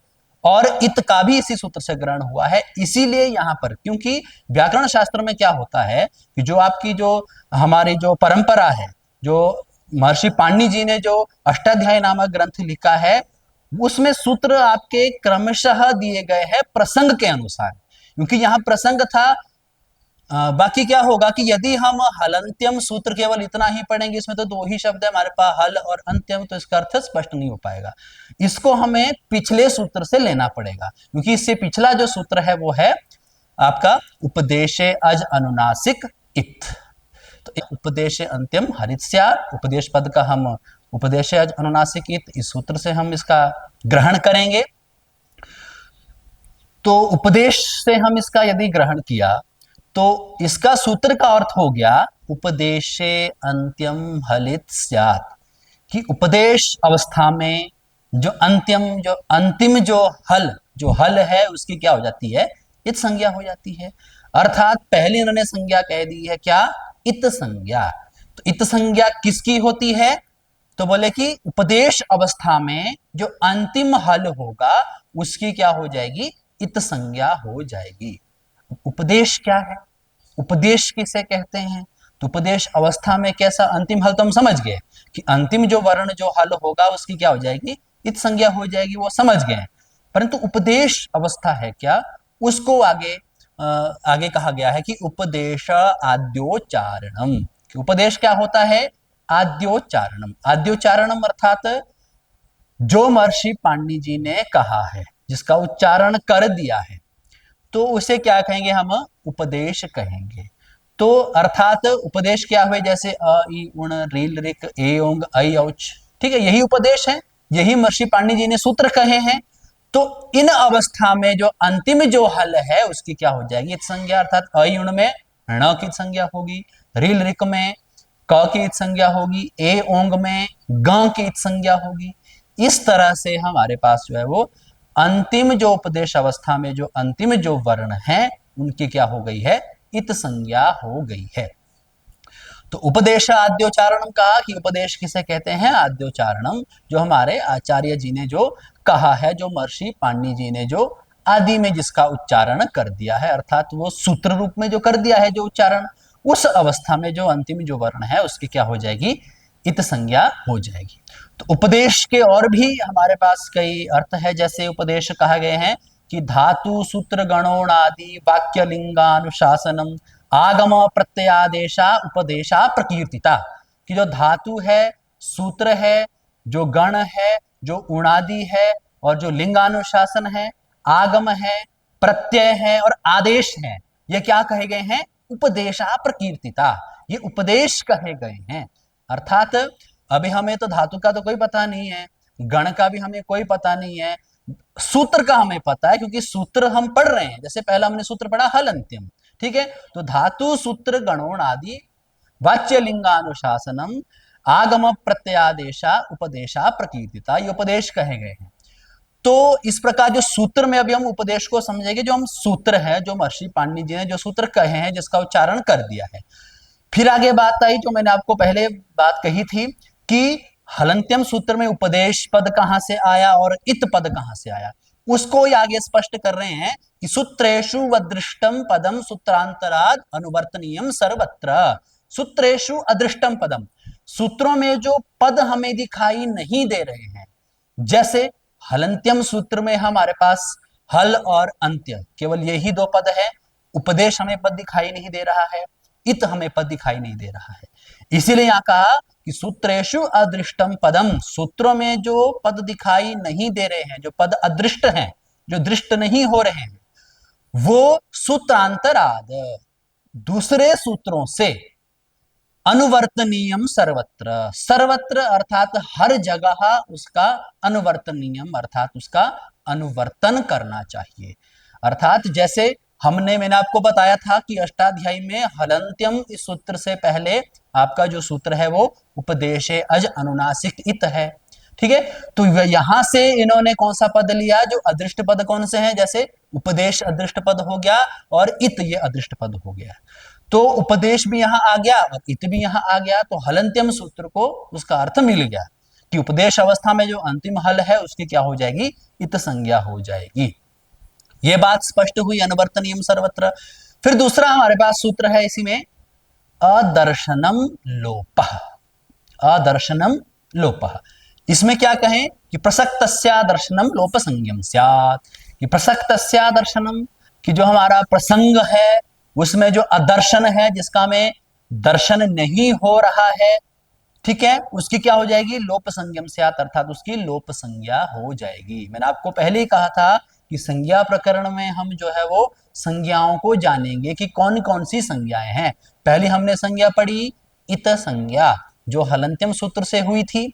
और इत का भी इसी सूत्र से ग्रहण हुआ है। इसीलिए यहां पर, क्योंकि व्याकरण शास्त्र में क्या होता है कि जो आपकी जो हमारी जो परंपरा है, जो महर्षि पाणिनि जी ने जो अष्टाध्यायी नामक ग्रंथ लिखा है, उसमें सूत्र आपके क्रमशः दिए गए हैं प्रसंग के अनुसार, क्योंकि यहां प्रसंग था। बाकी क्या होगा कि यदि हम हलंत्यम सूत्र केवल इतना ही पढ़ेंगे, इसमें तो दो ही शब्द है हमारे पास, हल और अंत्यम, तो इसका अर्थ स्पष्ट नहीं हो पाएगा। इसको हमें पिछले सूत्र से लेना पड़ेगा, क्योंकि इससे पिछला जो सूत्र है वो है आपका उपदेशे अज अनुनासिक इत। तो उपदेश अंत्यम हरित्स्या, उपदेश पद का हम उपदेश अज अनुनासिक इत, इस सूत्र से हम इसका ग्रहण करेंगे। तो उपदेश से हम इसका यदि ग्रहण किया तो इसका सूत्र का अर्थ हो गया उपदेशे अंत्यम हलित स्यात्, कि उपदेश अवस्था में जो अंतिम जो हल है उसकी क्या हो जाती है, इत संज्ञा हो जाती है। अर्थात पहले इन्होंने संज्ञा कह दी है क्या, इत संज्ञा। तो इत संज्ञा किसकी होती है, तो बोले कि उपदेश अवस्था में जो अंतिम हल होगा उसकी क्या हो जाएगी, इत संज्ञा हो जाएगी। उपदेश क्या है, उपदेश किसे कहते हैं, तो उपदेश अवस्था में कैसा अंतिम हल, तो हम समझ गए कि अंतिम जो वर्ण जो हल होगा उसकी क्या हो जाएगी, इत संज्ञा हो जाएगी, वो समझ गए। परंतु उपदेश अवस्था है क्या, उसको आगे कहा गया है कि उपदेश आद्योच्चारणम, कि उपदेश क्या होता है, आद्योच्चारणम। आद्योच्चारणम अर्थात जो महर्षि पाणिनि जी ने कहा है, जिसका उच्चारण कर दिया है, तो उसे क्या कहेंगे, हम उपदेश कहेंगे। तो अर्थात उपदेश क्या हुए, जैसे अ ई उण रील रिक ए ओंग ऐ औच, ठीक है, यही उपदेश है, यही महर्षि पाणिनि जी ने सूत्र कहे हैं। तो इन अवस्था में जो अंतिम जो हल है उसकी क्या हो जाएगी, इत संज्ञा, अर्थात अ उण में ण की संज्ञा होगी, रील रिक में क की इत संज्ञा होगी, ए ओंग में ग की इत संज्ञा होगी। इस तरह से हमारे पास जो है वो अंतिम जो उपदेश अवस्था में जो अंतिम जो वर्ण है उनकी क्या हो गई है, इत संज्ञा हो गई है। तो उपदेश आद्योच्चारणम कहा कि उपदेश किसे कहते हैं, आद्योच्चारणम, जो हमारे आचार्य जी ने जो कहा है, जो महर्षि पाणिनि जी ने जो आदि में जिसका उच्चारण कर दिया है, अर्थात वो सूत्र रूप में जो कर दिया है जो उच्चारण, उस अवस्था में जो अंतिम जो वर्ण है उसकी क्या हो जाएगी, इत संज्ञा हो जाएगी। तो उपदेश के और भी हमारे पास कई अर्थ है, जैसे उपदेश कहा गए हैं कि धातु सूत्र गणोण आदि वाक्य लिंगानुशासनम आगम प्रत्ययादेशा उपदेशा प्रकीर्तिता, कि जो धातु है, सूत्र है, जो गण है, जो उणादि है, और जो लिंगानुशासन है, आगम है, प्रत्यय है और आदेश है, ये क्या कहे गए हैं, उपदेशा प्रकीर्तिता, ये उपदेश कहे गए हैं। अर्थात अभी हमें तो धातु का तो कोई पता नहीं है, गण का भी हमें कोई पता नहीं है, सूत्र का हमें पता है क्योंकि सूत्र हम पढ़ रहे हैं। जैसे पहला हमने सूत्र पढ़ा हल अंत्यम, ठीक है, तो धातु सूत्र गणोण आदि वाच्य लिंगानुशासनम आगम प्रत्यादेशा उपदेशा प्रकीर्तिता, ये उपदेश कहे गए हैं। तो इस प्रकार जो सूत्र में अभी हम उपदेश को समझेंगे, जो हम सूत्र है, जो महर्षि पाणिनि जी ने जो सूत्र कहे हैं, जिसका उच्चारण कर दिया है। फिर आगे बात आई जो मैंने आपको पहले बात कही थी कि हलंत्यम सूत्र में उपदेश पद कहां से आया और इत पद कहां से आया, उसको ही आगे स्पष्ट कर रहे हैं कि सूत्रेषु अदृष्टम पदम सूत्रांतराद अनुवर्तनीयम सर्वत्र। सूत्रेषु अदृष्टम पदम, सूत्रों में जो पद हमें दिखाई नहीं दे रहे हैं, जैसे हलंत्यम सूत्र में हमारे पास हल और अंत्य केवल यही दो पद है, उपदेश हमें पद दिखाई नहीं दे रहा है, इत हमें पद दिखाई नहीं दे रहा है। इसीलिए यहां कहा कि सूत्रेषु अदृष्टम पदम, सूत्रों में जो पद दिखाई नहीं दे रहे हैं, जो पद अदृष्ट हैं, जो दृष्ट नहीं हो रहे हैं, वो सूत्रांतराद, दूसरे सूत्रों से अनुवर्तनीयम सर्वत्र, सर्वत्र अर्थात हर जगह उसका अनुवर्तनीयम अर्थात उसका अनुवर्तन करना चाहिए। अर्थात जैसे मैंने आपको बताया था कि अष्टाध्यायी में हलंत्यम इस सूत्र से पहले आपका जो सूत्र है वो उपदेशे अज अनुनासिक इत है। ठीक है, तो यहां से इन्होंने कौन सा पद लिया, जो अदृष्ट पद कौन से हैं, जैसे उपदेश अदृष्ट पद हो गया और इत ये अदृष्ट पद हो गया। तो उपदेश भी यहां आ गया और इत भी यहां आ गया, तो हलंत्यम सूत्र को उसका अर्थ मिल गया कि उपदेश अवस्था में जो अंतिम हल है उसकी क्या हो जाएगी, इत संज्ञा हो जाएगी। ये बात स्पष्ट हुई अनुवर्तनीयम सर्वत्र। फिर दूसरा हमारे पास सूत्र है इसी में, अदर्शनम लोपः, अदर्शनम लोपः। इसमें क्या कहें कि प्रसक्तस्या दर्शनम लोप संज्ञम स्यात्, कि प्रसक्तस्या दर्शनम कि जो हमारा प्रसंग है उसमें जो अदर्शन है, जिसका में दर्शन नहीं हो रहा है, ठीक है, उसकी क्या हो जाएगी, लोप संज्ञम स्यात्, अर्थात उसकी लोप संज्ञा हो जाएगी। मैंने आपको पहले ही कहा था कि संज्ञा प्रकरण में हम जो है वो संज्ञाओं को जानेंगे कि कौन कौन सी संज्ञाएं हैं। पहले हमने संज्ञा पढ़ी इत संज्ञा जो हलंत्यम सूत्र से हुई थी,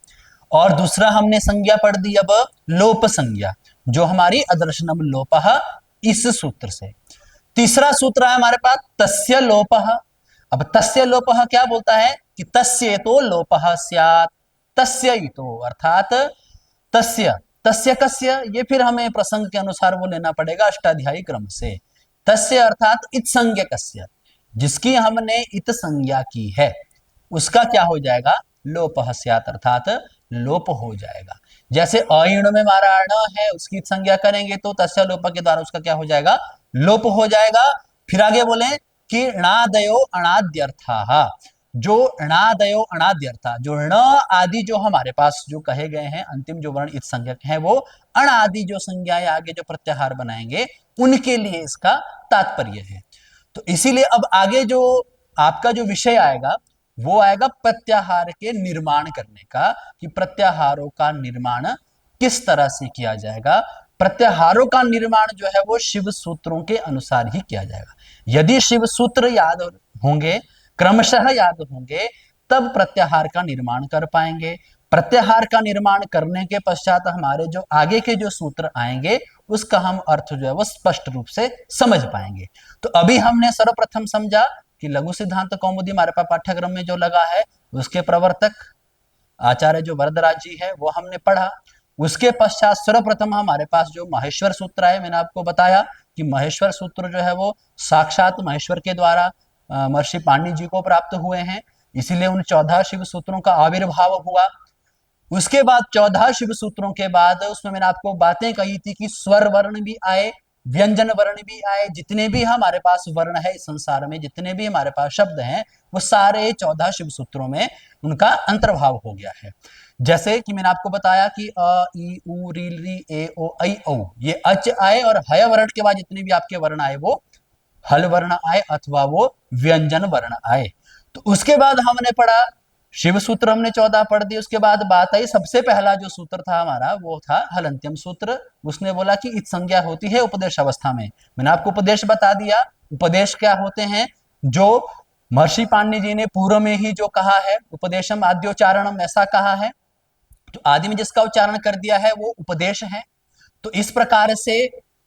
और दूसरा हमने संज्ञा पढ़ दी अब लोप संज्ञा जो हमारी अदर्शनम लोपः इस सूत्र से। तीसरा सूत्र है हमारे पास तस्य लोपः। अब तस्य लोपः क्या बोलता है कि तस्य तो लोपः स्यात्, तस्य तो अर्थात तस्य, तस्य कस्य, ये फिर हमें प्रसंग के अनुसार वो लेना पड़ेगा अष्टाध्यायी क्रम से। तस्य अर्थात इत संज्ञा कस्य, जिसकी हमने इत संज्ञा की है उसका क्या हो जाएगा, लोपः स्यात्, अर्थात लोप हो जाएगा। जैसे अण में हमारा अण है उसकी संज्ञा करेंगे तो तस्य लोप के द्वारा उसका क्या हो जाएगा, लोप हो जाएगा। फिर आगे बोले कि णादयो अणाद्यर्थाः, जो णादयो अणाद्यर्था, जो ण आदि जो हमारे पास जो कहे गए हैं अंतिम जो वर्ण इत संज्ञक हैं वो अण आदि जो संज्ञाएं आगे जो प्रत्याहार बनाएंगे उनके लिए इसका तात्पर्य है। तो इसीलिए अब आगे जो आपका जो विषय आएगा वो आएगा प्रत्याहार के निर्माण करने का, कि प्रत्याहारों का निर्माण किस तरह से किया जाएगा। प्रत्याहारों का निर्माण जो है वो शिव सूत्रों के अनुसार ही किया जाएगा। यदि शिव सूत्र याद होंगे, क्रमशः याद होंगे, तब प्रत्याहार का निर्माण कर पाएंगे। प्रत्याहार का निर्माण करने के पश्चात हमारे जो आगे के जो सूत्र आएंगे उसका हम अर्थ जो है वो स्पष्ट रूप से समझ पाएंगे। तो अभी हमने सर्वप्रथम समझा कि लघु सिद्धांत कौमुदी हमारे पास पाठ्यक्रम में जो लगा है उसके प्रवर्तक आचार्य जो वरदराज जी है वो हमने पढ़ा। उसके पश्चात सर्वप्रथम हमारे पास जो महेश्वर सूत्र है, मैंने आपको बताया कि महेश्वर सूत्र जो है वो साक्षात महेश्वर के द्वारा महर्षि पाणिनि जी को प्राप्त हुए हैं, इसीलिए उन 14 शिव सूत्रों का आविर्भाव हुआ। उसके बाद 14 शिव सूत्रों के बाद उसमें मैंने आपको बातें कही थी कि स्वर वर्ण भी आए, व्यंजन वर्ण भी आए, जितने भी हमारे पास वर्ण है इस संसार में, जितने भी हमारे पास शब्द हैं वो सारे 14 शिव सूत्रों में उनका अंतर्भाव हो गया है। जैसे कि मैंने आपको बताया कि अ ई उ री री ए ओ ऐ औ ये अच आए और हय वर्ण के बाद जितने भी आपके वर्ण आए वो हल वर्ण आए अथवा वो व्यंजन वर्ण आए। तो उसके बाद हमने पढ़ा शिव सूत्र हमने 14 पढ़ दी। उसके बाद बात आई सबसे पहला जो सूत्र था हमारा वो था हलंत्यम सूत्र। उसने बोला कि इत संज्ञा होती है उपदेश अवस्था में। मैंने आपको उपदेश बता दिया, उपदेश क्या होते हैं, जो महर्षि पाणिनि जी ने पूर्व में ही जो कहा है उपदेशम आद्योच्चारणम ऐसा कहा है, तो आदि में जिसका उच्चारण कर दिया है वो उपदेश है। तो इस प्रकार से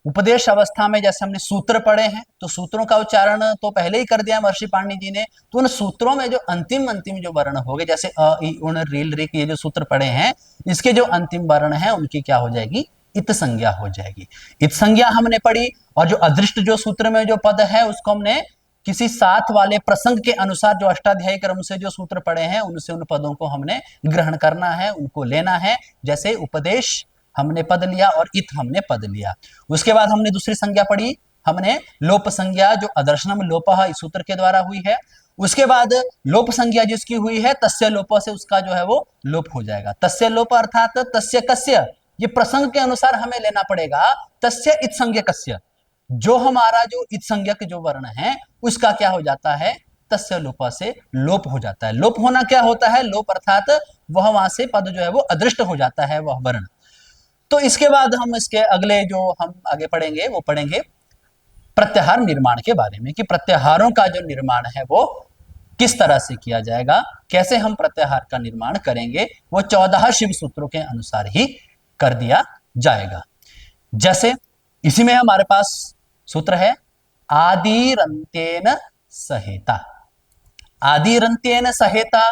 उपदेश अवस्था में जैसे हमने सूत्र पढ़े हैं तो सूत्रों का उच्चारण तो पहले ही कर दिया महर्षि पाणिनि जी ने, तो उन सूत्रों में जो अंतिम अंतिम जो वर्ण हो गए जैसे अ ई उण रील रिक ये जो सूत्र पढ़े हैं इसके जो अंतिम वर्ण है उनकी क्या हो जाएगी, इत संज्ञा हो जाएगी। इत संज्ञा हमने पढ़ी, और जो अदृष्ट जो सूत्र में जो पद है उसको हमने किसी साथ वाले प्रसंग के अनुसार जो अष्टाध्यायी क्रम से जो सूत्र पढ़े हैं उनसे उन पदों को हमने ग्रहण करना है, उनको लेना है। जैसे उपदेश हमने पद लिया और इत हमने पद लिया। उसके बाद हमने दूसरी संज्ञा पढ़ी, हमने लोप संज्ञा जो अदर्शनम लोपः इस सूत्र के द्वारा हुई है। उसके बाद लोप संज्ञा जिसकी हुई है तस्य लोप से उसका जो है वो लोप हो जाएगा। तस्य लोप अर्थात तस्य कस्य, ये प्रसंग के अनुसार हमें लेना पड़ेगा। तस्य इत संज्ञकस्य, जो हमारा जो इत संज्ञक जो वर्ण है उसका क्या हो जाता है, तस्य लोप से लोप हो जाता है। लोप होना क्या होता है, लोप अर्थात वह वहां से पद जो है वो अदृष्ट हो जाता है वह वर्ण। तो इसके बाद हम इसके अगले जो हम आगे पढ़ेंगे वो पढ़ेंगे प्रत्याहार निर्माण के बारे में, कि प्रत्याहारों का जो निर्माण है वो किस तरह से किया जाएगा, कैसे हम प्रत्याहार का निर्माण करेंगे, वो 14 शिव सूत्रों के अनुसार ही कर दिया जाएगा। जैसे इसी में हमारे पास सूत्र है आदिरंत्येन सहेता। आदिरंत्येन सहेता,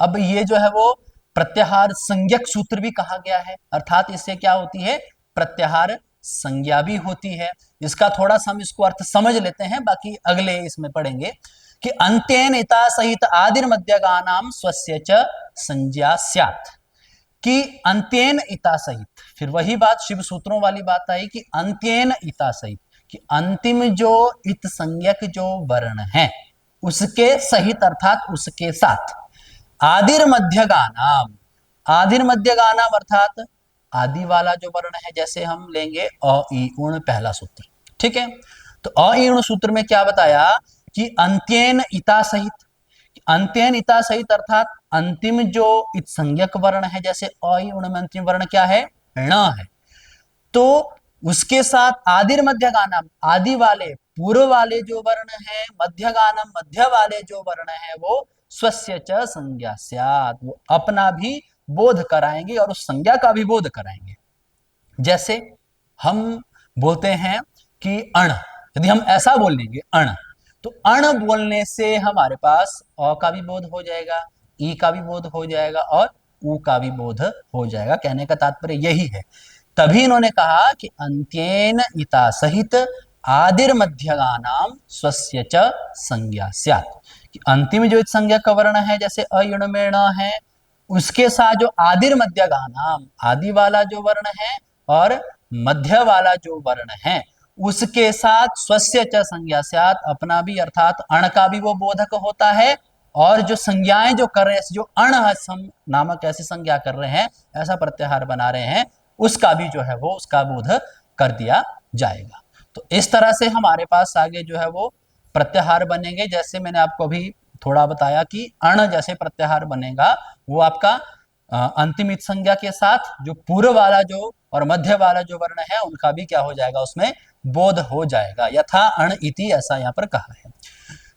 अब ये जो है वो प्रत्याहार संज्ञक सूत्र भी कहा गया है, अर्थात इससे क्या होती है, प्रत्याहार संज्ञा भी होती है। इसका थोड़ा सा हम इसको अर्थ समझ लेते हैं, बाकी अगले इसमें पढ़ेंगे कि अंत्येन इता सहित आदिर मध्यगानाम स्वस्य च संज्ञा स्यात्, कि अंत्येन इता सहित, फिर वही बात शिव सूत्रों वाली बात आई कि अंत्येन इता सहित, कि अंतिम जो इत संज्ञक जो वर्ण है उसके सहित अर्थात उसके साथ, आदिर मध्यगानाम, आदिर मध्यगानाम अर्थात आदि वाला जो वर्ण है, जैसे हम लेंगे अ ई उण पहला सूत्र, ठीक है। तो अ ई उण सूत्र में क्या बताया कि अंत्येन इता सहित, अंत्येन इता सहित अर्थात अंतिम जो इत संज्ञक वर्ण है, जैसे अ ई उण में अंतिम वर्ण क्या है, ण है, तो उसके साथ आदिर मध्यगानम, आदि वाले पूर्व वाले जो वर्ण है, मध्यगानम मध्य वाले जो वर्ण है, वो स्वस्य च संज्ञा स्यात्, वो अपना भी बोध कराएंगे और उस संज्ञा का भी बोध कराएंगे। जैसे हम बोलते हैं कि अण, यदि हम ऐसा बोल लेंगे अण, तो अण बोलने से हमारे पास अ का भी बोध हो जाएगा, ई का भी बोध हो जाएगा और उ का भी बोध हो जाएगा। कहने का तात्पर्य यही है, तभी इन्होंने कहा कि अंत्येन इता सहित आदिर मध्यगानाम स्वस्य च संज्ञा स्यात्, कि अंतिम जो संज्ञा का वर्ण है, जैसे अयुण में ण है, उसके साथ जो आदिर मध्यगानाम, आदि वाला जो वर्ण है और मध्य वाला जो वर्ण है, उसके साथ स्वस्य च संज्ञा स्यात्, अपना भी अर्थात अण का भी वो बोधक होता है, और जो संज्ञाएं जो कर रहे हैं, जो अण सम नामक ऐसी संज्ञा कर रहे हैं, ऐसा प्रत्याहार बना रहे हैं, उसका भी जो है वो उसका बोध कर दिया जाएगा। तो इस तरह से हमारे पास आगे जो है वो प्रत्याहार बनेंगे। जैसे मैंने आपको अभी थोड़ा बताया कि अण जैसे प्रत्याहार बनेगा, वो आपका अंतिम संज्ञा के साथ जो पूर्व वाला जो और मध्य वाला जो वर्ण है, उनका भी क्या हो जाएगा, उसमें बोध हो जाएगा। यथा अण इति, ऐसा यहाँ पर कहा है।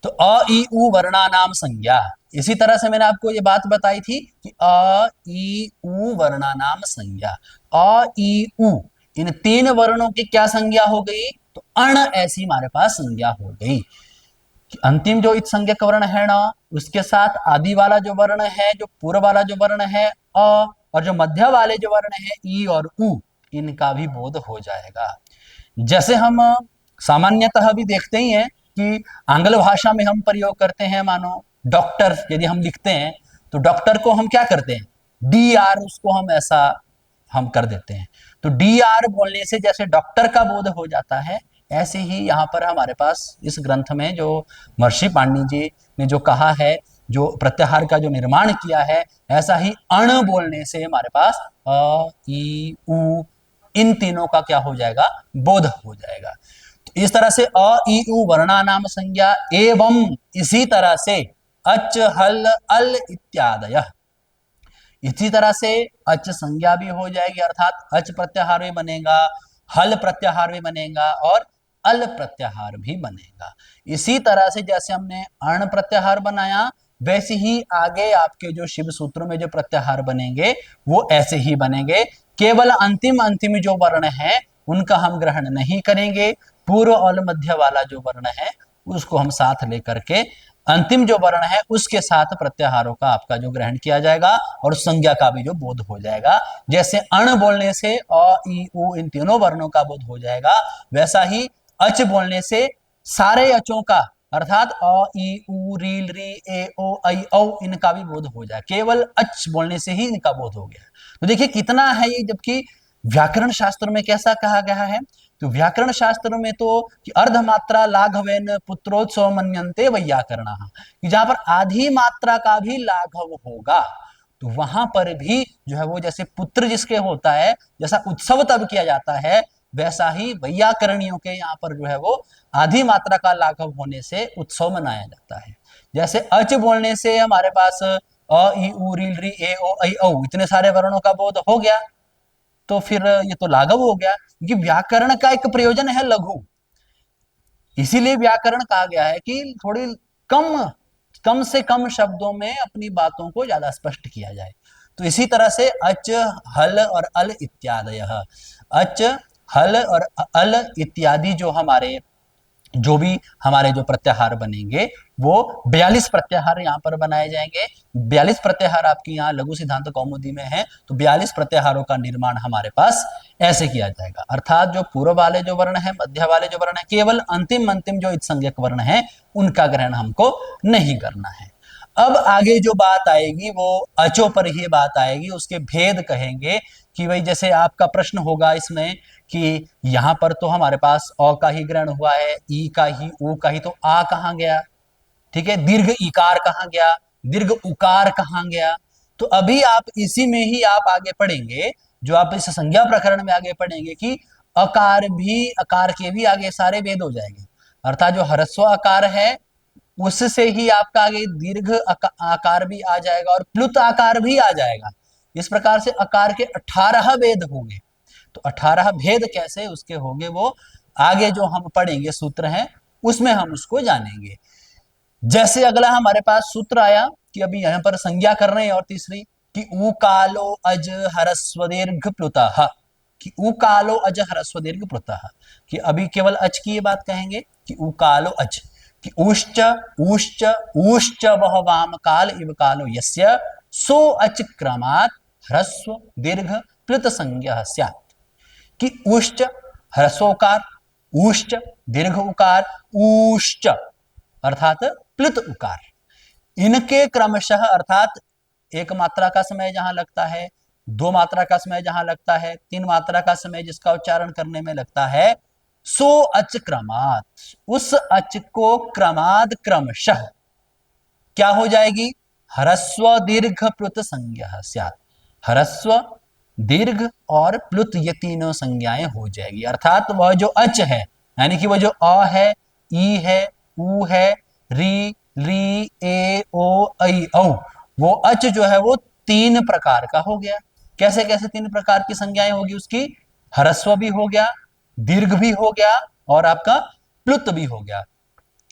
तो अ ई उ वर्णानाम संज्ञा, इसी तरह से मैंने आपको ये बात बताई थी कि अ ई उ वर्णानाम संज्ञा, अ ई उ, इन तीन वर्णों की क्या संज्ञा हो गई, तो अण ऐसी हमारे पास संज्ञा हो गई कि अंतिम जो इत संज्ञक वर्ण है ना, उसके साथ आदि वाला जो वर्ण है, जो पूर्व वाला जो वर्ण है अ, और जो मध्य वाले जो वर्ण है ई और उ, इनका भी बोध हो जाएगा। जैसे हम सामान्यतः भी देखते ही हैं कि आंग्ल भाषा में हम प्रयोग करते हैं, मानो डॉक्टर यदि हम लिखते हैं, तो डॉक्टर को हम क्या करते हैं, डी आर, उसको हम ऐसा हम कर देते हैं। तो डी आर बोलने से जैसे डॉक्टर का बोध हो जाता है, ऐसे ही यहाँ पर हमारे पास इस ग्रंथ में जो महर्षि पाणिनि जी ने जो कहा है, जो प्रत्याहार का जो निर्माण किया है, ऐसा ही अण बोलने से हमारे पास अ ई उ, इन तीनों का क्या हो जाएगा, बोध हो जाएगा। तो इस तरह से अ ई उ वर्णा नाम संज्ञा, एवं इसी तरह से अच हल अल इत्यादय, इसी तरह से अच संज्ञा भी हो जाएगी, अर्थात अच प्रत्याहार भी बनेगा, हल प्रत्याहार भी बनेगा और अल प्रत्याहार भी बनेगा। इसी तरह से जैसे हमने अण प्रत्याहार बनाया, वैसे ही आगे आपके जो शिव सूत्रों में जो प्रत्याहार बनेंगे वो ऐसे ही बनेंगे। केवल अंतिम अंतिम जो वर्ण है उनका हम ग्रहण नहीं करेंगे, पूर्व और मध्य वाला जो वर्ण है उसको हम साथ लेकर के अंतिम जो वर्ण है उसके साथ प्रत्याहारों का आपका जो ग्रहण किया जाएगा और संज्ञा का भी जो बोध हो जाएगा। जैसे अण बोलने से अ ई उ, इन तीनों वर्णों का बोध हो जाएगा, वैसा ही अच बोलने से सारे अचों का, अर्थात अ ई उ रील री ए ओ ऐ औ, इनका भी बोध हो जाए, केवल अच बोलने से ही इनका बोध हो गया। तो देखिए कितना है ये, जबकि व्याकरण शास्त्र में कैसा कहा गया है, तो व्याकरण शास्त्र में तो कि अर्धमात्रा लाघवेन पुत्रोत्सव मन्यन्ते वैयाकरण, कि जहां पर आधी मात्रा का भी लाघव होगा, तो वहां पर भी जो है वो जैसे पुत्र जिसके होता है, जैसा उत्सव तब किया जाता है, वैसा ही वैयाकरणियों के यहाँ पर जो है वो आधी मात्रा का लाघव होने से उत्सव मनाया जाता है। जैसे अच बोलने से हमारे पास अ ई उ रील री ए ओ ऐ औ, इतने सारे वर्णों का बोध हो गया, तो फिर ये तो लाघव हो गया, क्योंकि व्याकरण का एक प्रयोजन है लघु, इसीलिए व्याकरण कहा गया है कि थोड़ी कम कम से कम शब्दों में अपनी बातों को ज्यादा स्पष्ट किया जाए। तो इसी तरह से अच, हल और अल इत्यादि, अच, हल और अल इत्यादि जो भी हमारे जो प्रत्याहार बनेंगे वो 42 प्रत्याहार यहाँ पर बनाए जाएंगे। 42 प्रत्याहार आपकी यहाँ लघु सिद्धांत कौमुदी में है, तो 42 प्रत्याहारों का निर्माण हमारे पास ऐसे किया जाएगा। अर्थात जो पूर्व वाले जो वर्ण है, मध्य वाले जो वर्ण है, केवल अंतिम अंतिम जो संज्ञक वर्ण है उनका ग्रहण हमको नहीं करना है। अब आगे जो बात आएगी वो अचो पर ही बात आएगी, उसके भेद कहेंगे कि भाई जैसे आपका प्रश्न होगा इसमें कि यहां पर तो हमारे पास अ का ही ग्रहण हुआ है, ई का ही, ऊ का ही, तो आ कहां गया, ठीक है, दीर्घ इकार कहां गया, दीर्घ उकार कहां गया। तो अभी आप इसी में ही आप आगे पढ़ेंगे, जो आप इस संज्ञा प्रकरण में आगे पढ़ेंगे कि अकार भी, अकार के भी आगे सारे भेद हो जाएंगे। अर्थात जो ह्रस्व आकार है उससे ही आपका आगे दीर्घ आकार भी आ जाएगा और प्लुत आकार भी आ जाएगा। इस प्रकार से आकार के 18 भेद होंगे। तो 18 भेद कैसे उसके होंगे वो आगे जो हम पढ़ेंगे सूत्र हैं उसमें हम उसको जानेंगे। जैसे अगला हमारे पास सूत्र आया कि अभी यहां पर संज्ञा कर रहे हैं, और तीसरी कि ऊ कालो अज ह्रस्व दीर्घ प्लुतः, कि ऊ कालो अज ह्रस्व दीर्घ प्लुतः, कि अभी केवल अच की ये बात कहेंगे कि ऊ कालो अज, कि ऊश्च ऊश्च ऊश्च वह वाम काल इव कालो यस्य सो अच क्रमात् ह्रस्व दीर्घ प्लुत संज्ञा स्यात्, कि ऊश्च ह्रस्वकार, ऊश्च दीर्घ उकार, ऊश्च अर्थात प्लुत उकार, इनके क्रमशः अर्थात एक मात्रा का समय जहां लगता है, दो मात्रा का समय जहां लगता है, तीन मात्रा का समय जिसका उच्चारण करने में लगता है, सो अच क्रमात्, उस अच को क्रमाद क्रमशः क्या हो जाएगी, ह्रस्व दीर्घ प्लुत संज्ञा स्यात्, ह्रस्व दीर्घ और प्लुत ये तीनों संज्ञाएं हो जाएगी। अर्थात वह जो अच है, यानी कि वह जो अ है, ई है, ऊ है, री, ली, ए, ओ, ऐ, औ, वो अच जो है वो तीन प्रकार का हो गया। कैसे कैसे तीन प्रकार की संज्ञाएं होगी उसकी, ह्रस्व भी हो गया, दीर्घ भी हो गया और आपका प्लुत भी हो गया।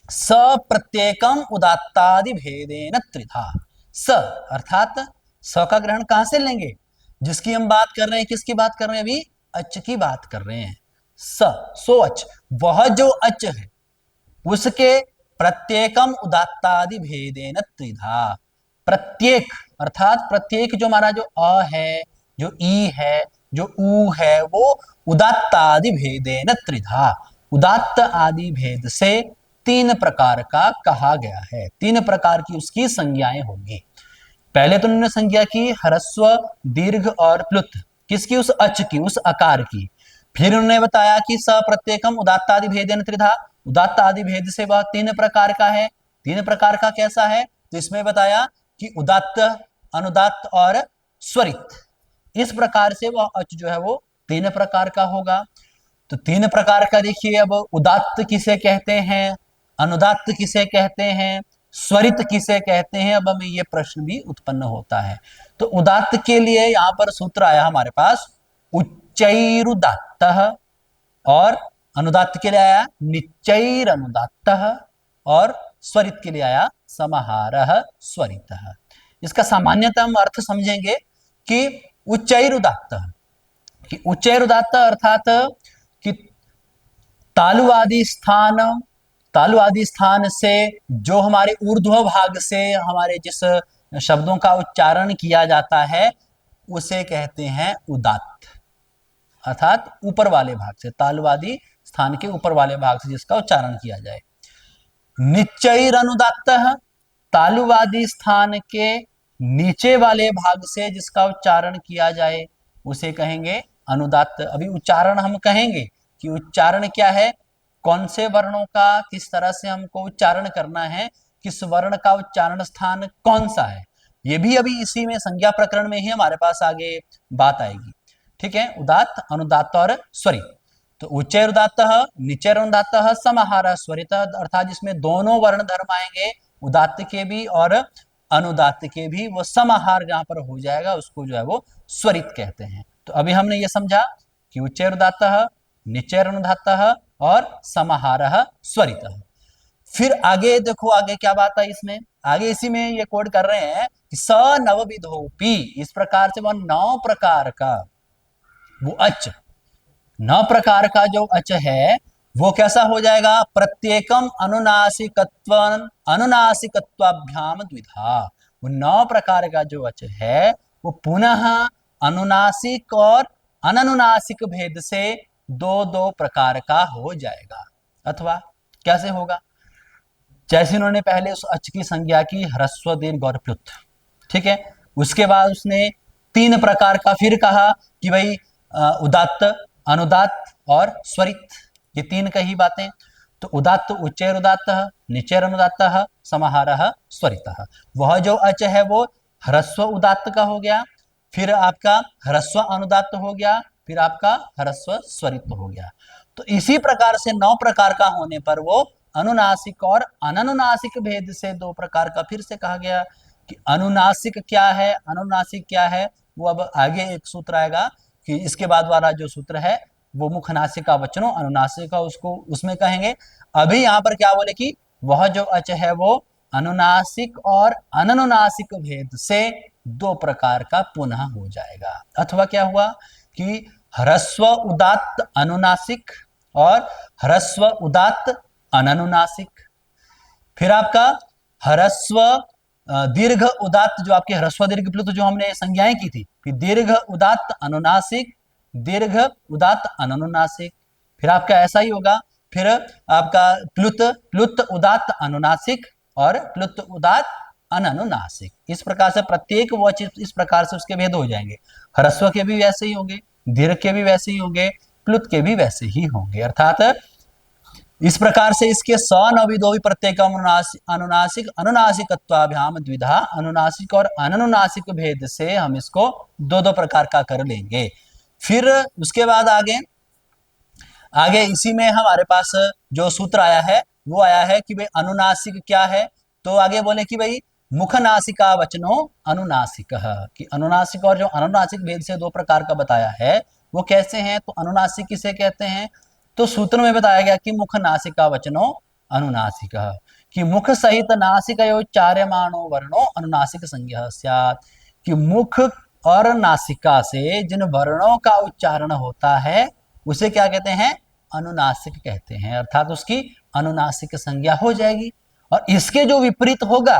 स प्रत्येकम उदात्तादि भेदेन त्रिधा, स अर्थात स का ग्रहण कहां से लेंगे, जिसकी हम बात कर रहे हैं, किसकी बात कर रहे हैं, अभी अच की बात कर रहे हैं। स, सो अच, वह जो अच है उसके प्रत्येकम उदात्तादि भेदेन त्रिधा, प्रत्येक अर्थात प्रत्येक जो हमारा जो अ है, जो ई है, जो ऊ है, वो उदात्त आदि भेदेन त्रिधा, उदात्त आदि भेद से तीन प्रकार का कहा गया है, तीन प्रकार की उसकी संज्ञाएं होंगी। पहले तो उन्होंने संज्ञा की ह्रस्व दीर्घ और प्लुत, किसकी, उस अच की, उस आकार की। फिर उन्होंने बताया कि स प्रत्येकम उदात्त आदि भेदेन त्रिधा, उदात्त आदि भेद से वह तीन प्रकार का है। तीन प्रकार का कैसा है, तो इसमें बताया कि उदात्त, अनुदात्त और स्वरित, इस प्रकार से वह अच जो है वो तीन प्रकार का होगा। तो तीन प्रकार का देखिए, अब उदात्त किसे कहते हैं, अनुदात्त किसे कहते हैं, स्वरित किसे कहते हैं, अब हमें यह प्रश्न भी उत्पन्न होता है। तो उदात्त के लिए यहां पर सूत्र आया हमारे पास उच्चैरुदात्त, और अनुदात्त के लिए आया निच्चैर अनुदात्त, और स्वरित के लिए आया समाहारः स्वरितः। इसका सामान्यतम अर्थ समझेंगे कि उच्चैरुदात्त, कि उच्चैरुदात्त अर्थात कि तालु आदि स्थान, तालु आदि स्थान से जो हमारे ऊर्ध्व भाग से हमारे जिस शब्दों का उच्चारण किया जाता है उसे कहते हैं उदात्त, अर्थात ऊपर वाले भाग से, तालु आदि स्थान के ऊपर वाले भाग से जिसका उच्चारण किया जाए। निच्चैर अनुदात्त, तालु आदि स्थान के नीचे वाले भाग से जिसका उच्चारण किया जाए उसे कहेंगे अनुदात्त। अभी उच्चारण हम कहेंगे कि उच्चारण क्या है, कौन से वर्णों का किस तरह से हमको उच्चारण करना है, किस वर्ण का उच्चारण स्थान कौन सा है, ये भी अभी इसी में संज्ञा प्रकरण में ही हमारे पास आगे बात आएगी। ठीक है, उदात्त, अनुदात्त और स्वरित। तो उच्चैरुदात्त, निचैरुदात्त, समाहारः स्वरितः, अर्थात जिसमें दोनों वर्ण धर्म आएंगे, उदात्त के भी और अनुदात्त के भी, वो समाहार जहां पर हो जाएगा उसको जो है वो स्वरित कहते हैं। तो अभी हमने ये समझा कि उच्चैरुदात्त, निचैरुदात्त और समाहारः स्वरितः। फिर आगे देखो, आगे क्या बात है इसमें, आगे इसी में ये कोड कर रहे हैं कि स नवविधोपि, इस प्रकार से वह 9 प्रकार का वो अच, 9 प्रकार का जो अच है वो कैसा हो जाएगा, प्रत्येकम अनुनासिकत्व अनुनासिकत्वाभ्याम द्विधा। वो 9 प्रकार का जो अच है वो पुनः अनुनासिक और अननुनासिक भेद से दो दो प्रकार का हो जाएगा। अथवा कैसे होगा, जैसे उन्होंने पहले उस अच की संज्ञा की ह्रस्व दीर्घ और प्लुत, ठीक है। उसके बाद उसने 3 प्रकार का फिर कहा कि भाई उदात्त, अनुदात्त और स्वरित, ये 3 कही बातें। तो उदात्त उच्चैर उदात्त, निचैर अनुदात्त, समाहारः स्वरितः। वह जो अच है वो ह्रस्व उदात्त का हो गया, फिर आपका ह्रस्व अनुदात्त हो गया, फिर आपका ह्रस्व स्वरित हो गया। तो इसी प्रकार से 9 प्रकार का होने पर वो अनुनासिक और अननुनासिक भेद से 2 प्रकार का फिर से कहा गया कि अनुनासिक क्या है, अनुनासिक क्या है, वो अब आगे एक सूत्र आएगा कि इसके बाद वाला जो सूत्र है वो मुख नासिका वचनों अनुनासिका, उसको उसमें कहेंगे। अभी यहाँ पर क्या बोले कि वह जो अच है वो अनुनासिक और अननुनासिक भेद से 2 प्रकार का पुनः हो जाएगा। अथवा क्या हुआ कि ह्रस्व उदात्त अनुनासिक और ह्रस्व उदात्त अननुनासिक। फिर आपका ह्रस्व दीर्घ उदात्त, जो आपके ह्रस्व दीर्घ प्लुत जो हमने संज्ञाएं की थी, फिर दीर्घ उदात्त अनुनासिक, दीर्घ उदात्त अननुनासिक। फिर आपका ऐसा ही होगा, फिर आपका प्लुत प्लुत उदात्त अनुनासिक और प्लुत उदात्त अननुनासिक। इस प्रकार से प्रत्येक वचन इस प्रकार से उसके भेद हो जाएंगे। ह्रस्व के भी वैसे ही होंगे, दीर्घ के भी वैसे ही होंगे, प्लुत के भी वैसे ही होंगे। अर्थात इस प्रकार से इसके स नविदो प्रत्येक अनुनासिक अनुनासिकत्वाभ्याम द्विधा, अनुनासिक और अननुनासिक भेद से हम इसको 2 प्रकार का कर लेंगे। फिर उसके बाद आगे आगे इसी में हमारे पास जो सूत्र आया है वो आया है कि भाई अनुनासिक क्या है। तो आगे बोले कि भाई मुख नासिका वचनो अनुनासिक, कि अनुनासिक और जो अनुनासिक भेद से 2 प्रकार का बताया है वो कैसे हैं। तो अनुनासिक किसे कहते हैं, तो सूत्र में बताया गया कि मुख नासिका वचनो अनुनासिक, कि मुख सहित नासिकयोच्चार्यमाणो वर्णो अनुनासिक संज्ञा स्यात्, कि मुख और नासिका से जिन वर्णों का उच्चारण होता है उसे क्या कहते हैं, अनुनासिक कहते हैं। अर्थात उसकी अनुनासिक संज्ञा हो जाएगी और इसके जो विपरीत होगा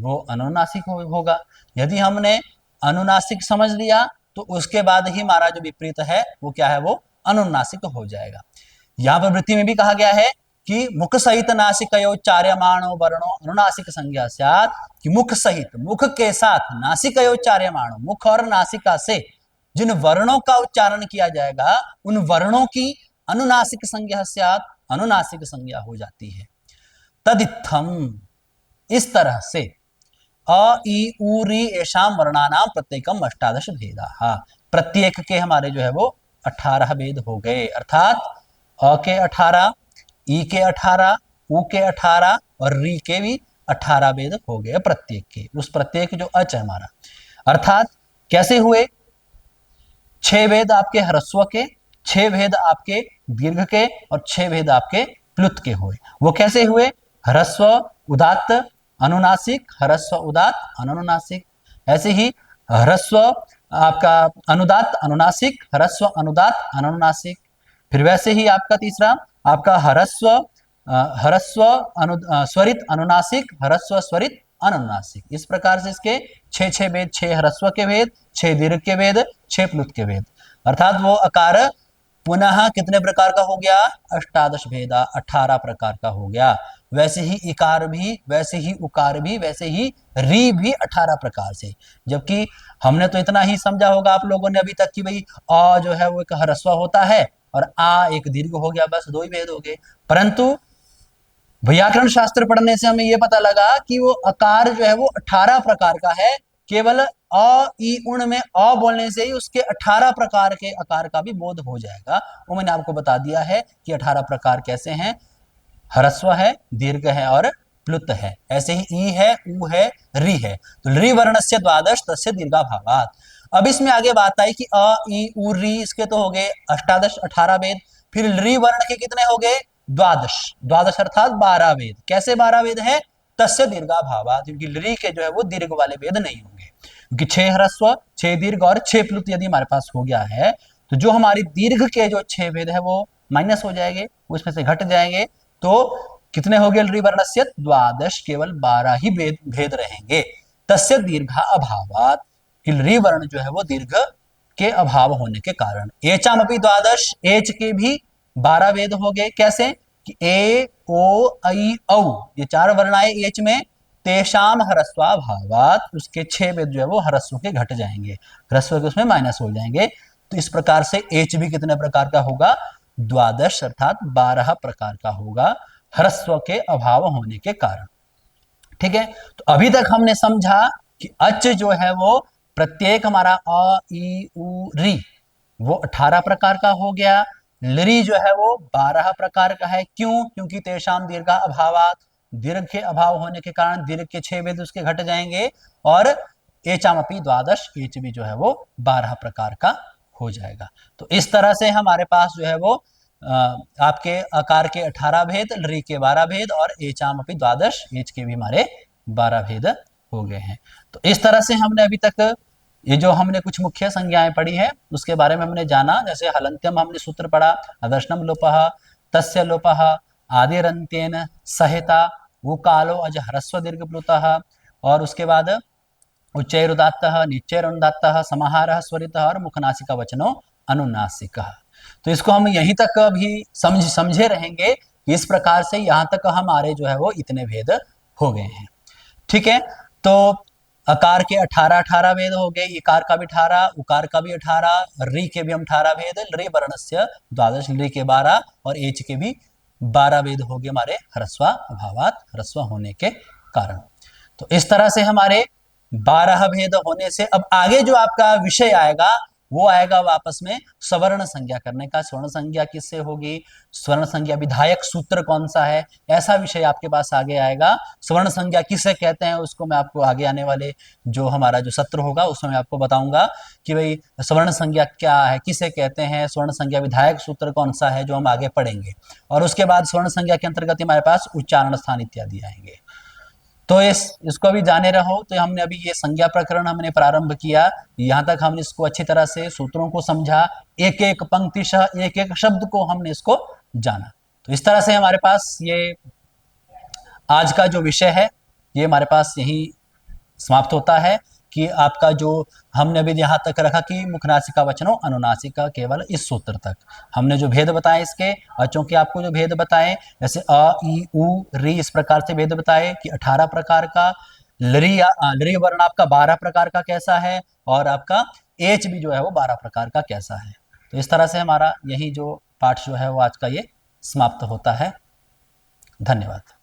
वो अनुनासिक होगा। यदि हमने अनुनासिक समझ लिया तो उसके बाद ही हमारा जो विपरीत है वो क्या है, वो अनुनासिक हो जाएगा। यहाँ पर वृत्ति में भी कहा गया है कि मुख सहित नासिकयोच्चार्यमाणो वर्णो अनुनासिक संज्ञा स्यात्, कि मुख सहित, मुख के साथ, नासिकयोच्चार्यमाणो, मुख और नासिका से जिन वर्णों का उच्चारण किया जाएगा उन वर्णों की अनुनासिक संज्ञा स्यात्, अनुनासिक संज्ञा हो जाती है। तदित्थम, इस तरह से अ ई उ री एषाम वर्णानाम प्रत्येकम अष्टादश भेदा, प्रत्येक के हमारे जो है वो 18 भेद हो गए। अर्थात अ के 18, ई के 18, उ के 18 और री के भी 18 भेद हो गए प्रत्येक के, उस प्रत्येक जो अच है हमारा। अर्थात कैसे हुए, 6 भेद आपके ह्रस्व के, 6 भेद आपके दीर्घ के और 6 भेद आपके प्लुत के हुए। वो कैसे हुए, ह्रस्व उदात्त अनुनासिक, ह्रस्व उदात्त अननुनासिक। ऐसे ही ह्रस्व आपका अनुदात्त अनुनासिक, ह्रस्व अनुदात्त अननुनासिक। फिर वैसे ही आपका तीसरा आपका ह्रस्व ह्रस्व स्वरित अनुनासिक, ह्रस्व स्वरित अनुनासिक। इस प्रकार से इसके 6 भेद, 6 ह्रस्व के भेद, 6 दीर्घ के भेद, 6 प्लुत के भेद। अर्थात वो अकार पुनः कितने प्रकार का हो गया, अष्टादश भेदा, 18 प्रकार का हो गया। वैसे ही इकार भी, वैसे ही उकार भी, वैसे ही री भी 18 प्रकार से। जबकि हमने तो इतना ही समझा होगा आप लोगों ने अभी तक कि भाई अ जो है वो एक ह्रस्व होता है और आ एक दीर्घ हो गया, बस 2 ही भेद हो गए। परंतु व्याकरण शास्त्र पढ़ने से हमें यह पता लगा कि वो अकार जो है वो 18 प्रकार का है। केवल अ ई उण में अ बोलने से ही उसके 18 प्रकार के आकार का भी बोध हो जाएगा। वो मैंने आपको बता दिया है कि 18 प्रकार कैसे हैं, ह्रस्व है, दीर्घ है और प्लुत है। ऐसे ही ई है, उ है, री है। तो री वर्णस्य द्वादश तस्य दीर्घाभावात्। अब इसमें आगे बात आई कि अ ई उ री, इसके तो हो गए अष्टादश 18 भेद। फिर री वर्ण के कितने हो गए, द्वादश, द्वादश अर्थात 12 वेद। कैसे 12 वेद है? तस्य दीर्घा भावा, क्योंकि लरी के जो है वो दीर्घ वाले वेद नहीं होंगे, क्योंकि 6 ह्रस्व, 6 दीर्घ और 6 प्लुत यदि हमारे पास हो गया है तो जो हमारी दीर्घ के जो 6 वेद है वो माइनस हो जाएंगे, उसमें से घट जाएंगे, तो कितने हो गए लरी वर्णस्य? द्वादश, केवल 12 ही भेद भेद रहेंगे। तस्य दीर्घा अभावात, कि लरी वर्ण जो है वो दीर्घ के अभाव होने के कारण। एचाम अपनी द्वादश, एच के भी 12 वेद हो गए। कैसे? कि ए ओ ऐ औ, ये 4 वर्ण आए एच में, तेषाम ह्रस्वा भावात, उसके 6 वेद जो है वो ह्रस्व के घट जाएंगे, ह्रस्व के उसमें माइनस हो जाएंगे। तो इस प्रकार से एच भी कितने प्रकार का होगा? द्वादश अर्थात 12 प्रकार का होगा, ह्रस्व के अभाव होने के कारण। ठीक है, तो अभी तक हमने समझा कि अच जो है वो प्रत्येक हमारा अ ई उ री वो 18 प्रकार का हो गया। लरी जो है वो 12 प्रकार का है। क्यों? क्योंकि तेषाम दीर्घा अभावात, दीर्घ के अभाव होने के कारण दीर्घ के 6 वेद उसके घट जाएंगे। और एचामपी द्वादश, एच भी जो है वो 12 प्रकार का हो जाएगा। तो इस तरह से हमारे पास जो है वो आपके आकार के 18 भेद, लरी के 12 भेद और एचामपी द्वादश, एच के भी हमारे 12 भेद हो गए हैं। तो इस तरह से हमने अभी तक ये जो हमने कुछ मुख्य संज्ञाएं पढ़ी है उसके बारे में हमने जाना। जैसे हलंत्यम हमने सूत्र पढ़ा, अदर्शनम लोपः, तस्य लोपः, आदिरंत्येन सहिता, वो कालो अज ह्रस्व दीर्घ प्लुतः, और उसके बाद उच्चैरुदात्तः, निच्चैरुदात्तः, समाहारः स्वरितः और मुखनासिका वचनो अनुनासिकः। तो इसको हम यहीं तक अभी समझे रहेंगे। इस प्रकार से यहाँ तक हमारे जो है वो इतने भेद हो गए हैं। ठीक है, तो अकार के 18 वेद हो गए, इकार का भी 18, उकार का भी 18, री के भी हम 18 भेद, री वर्णस्य द्वादश, री के 12 और एच के भी 12 वेद हो गए हमारे ह्रस्वा अभावात, ह्रस्व होने के कारण। तो इस तरह से हमारे 12 भेद होने से अब आगे जो आपका विषय आएगा वो आएगा वापस में स्वर्ण संज्ञा करने का। स्वर्ण संज्ञा किससे होगी? स्वर्ण संज्ञा विधायक सूत्र कौन सा है, ऐसा विषय आपके पास आगे आएगा। स्वर्ण संज्ञा किसे कहते हैं उसको मैं आपको आगे आने वाले जो हमारा जो सत्र होगा उसमें मैं आपको बताऊंगा कि भाई स्वर्ण संज्ञा क्या है, किसे कहते हैं, स्वर्ण संज्ञा विधायक सूत्र कौन सा है, जो हम आगे पढ़ेंगे। और उसके बाद स्वर्ण संज्ञा के अंतर्गत हमारे पास उच्चारण स्थान इत्यादि आएंगे। तो इसको भी जाने रहो। तो हमने अभी ये संज्ञा प्रकरण हमने प्रारंभ किया, यहाँ तक हमने इसको अच्छी तरह से सूत्रों को समझा, एक एक पंक्तिशः एक एक शब्द को हमने इसको जाना। तो इस तरह से हमारे पास ये आज का जो विषय है ये हमारे पास यही समाप्त होता है। कि आपका जो हमने अभी यहाँ तक रखा कि मुखनासिका वचनों अनुनासिका, केवल इस सूत्र तक हमने जो भेद बताए इसके, और चूंकि आपको जो भेद बताए जैसे अ ई उ री इस प्रकार से भेद बताए कि 18 प्रकार का, लरी वर्ण आपका 12 प्रकार का कैसा है, और आपका एच भी जो है वो 12 प्रकार का कैसा है। तो इस तरह से हमारा यही जो पाठ जो है वो आज का ये समाप्त होता है। धन्यवाद।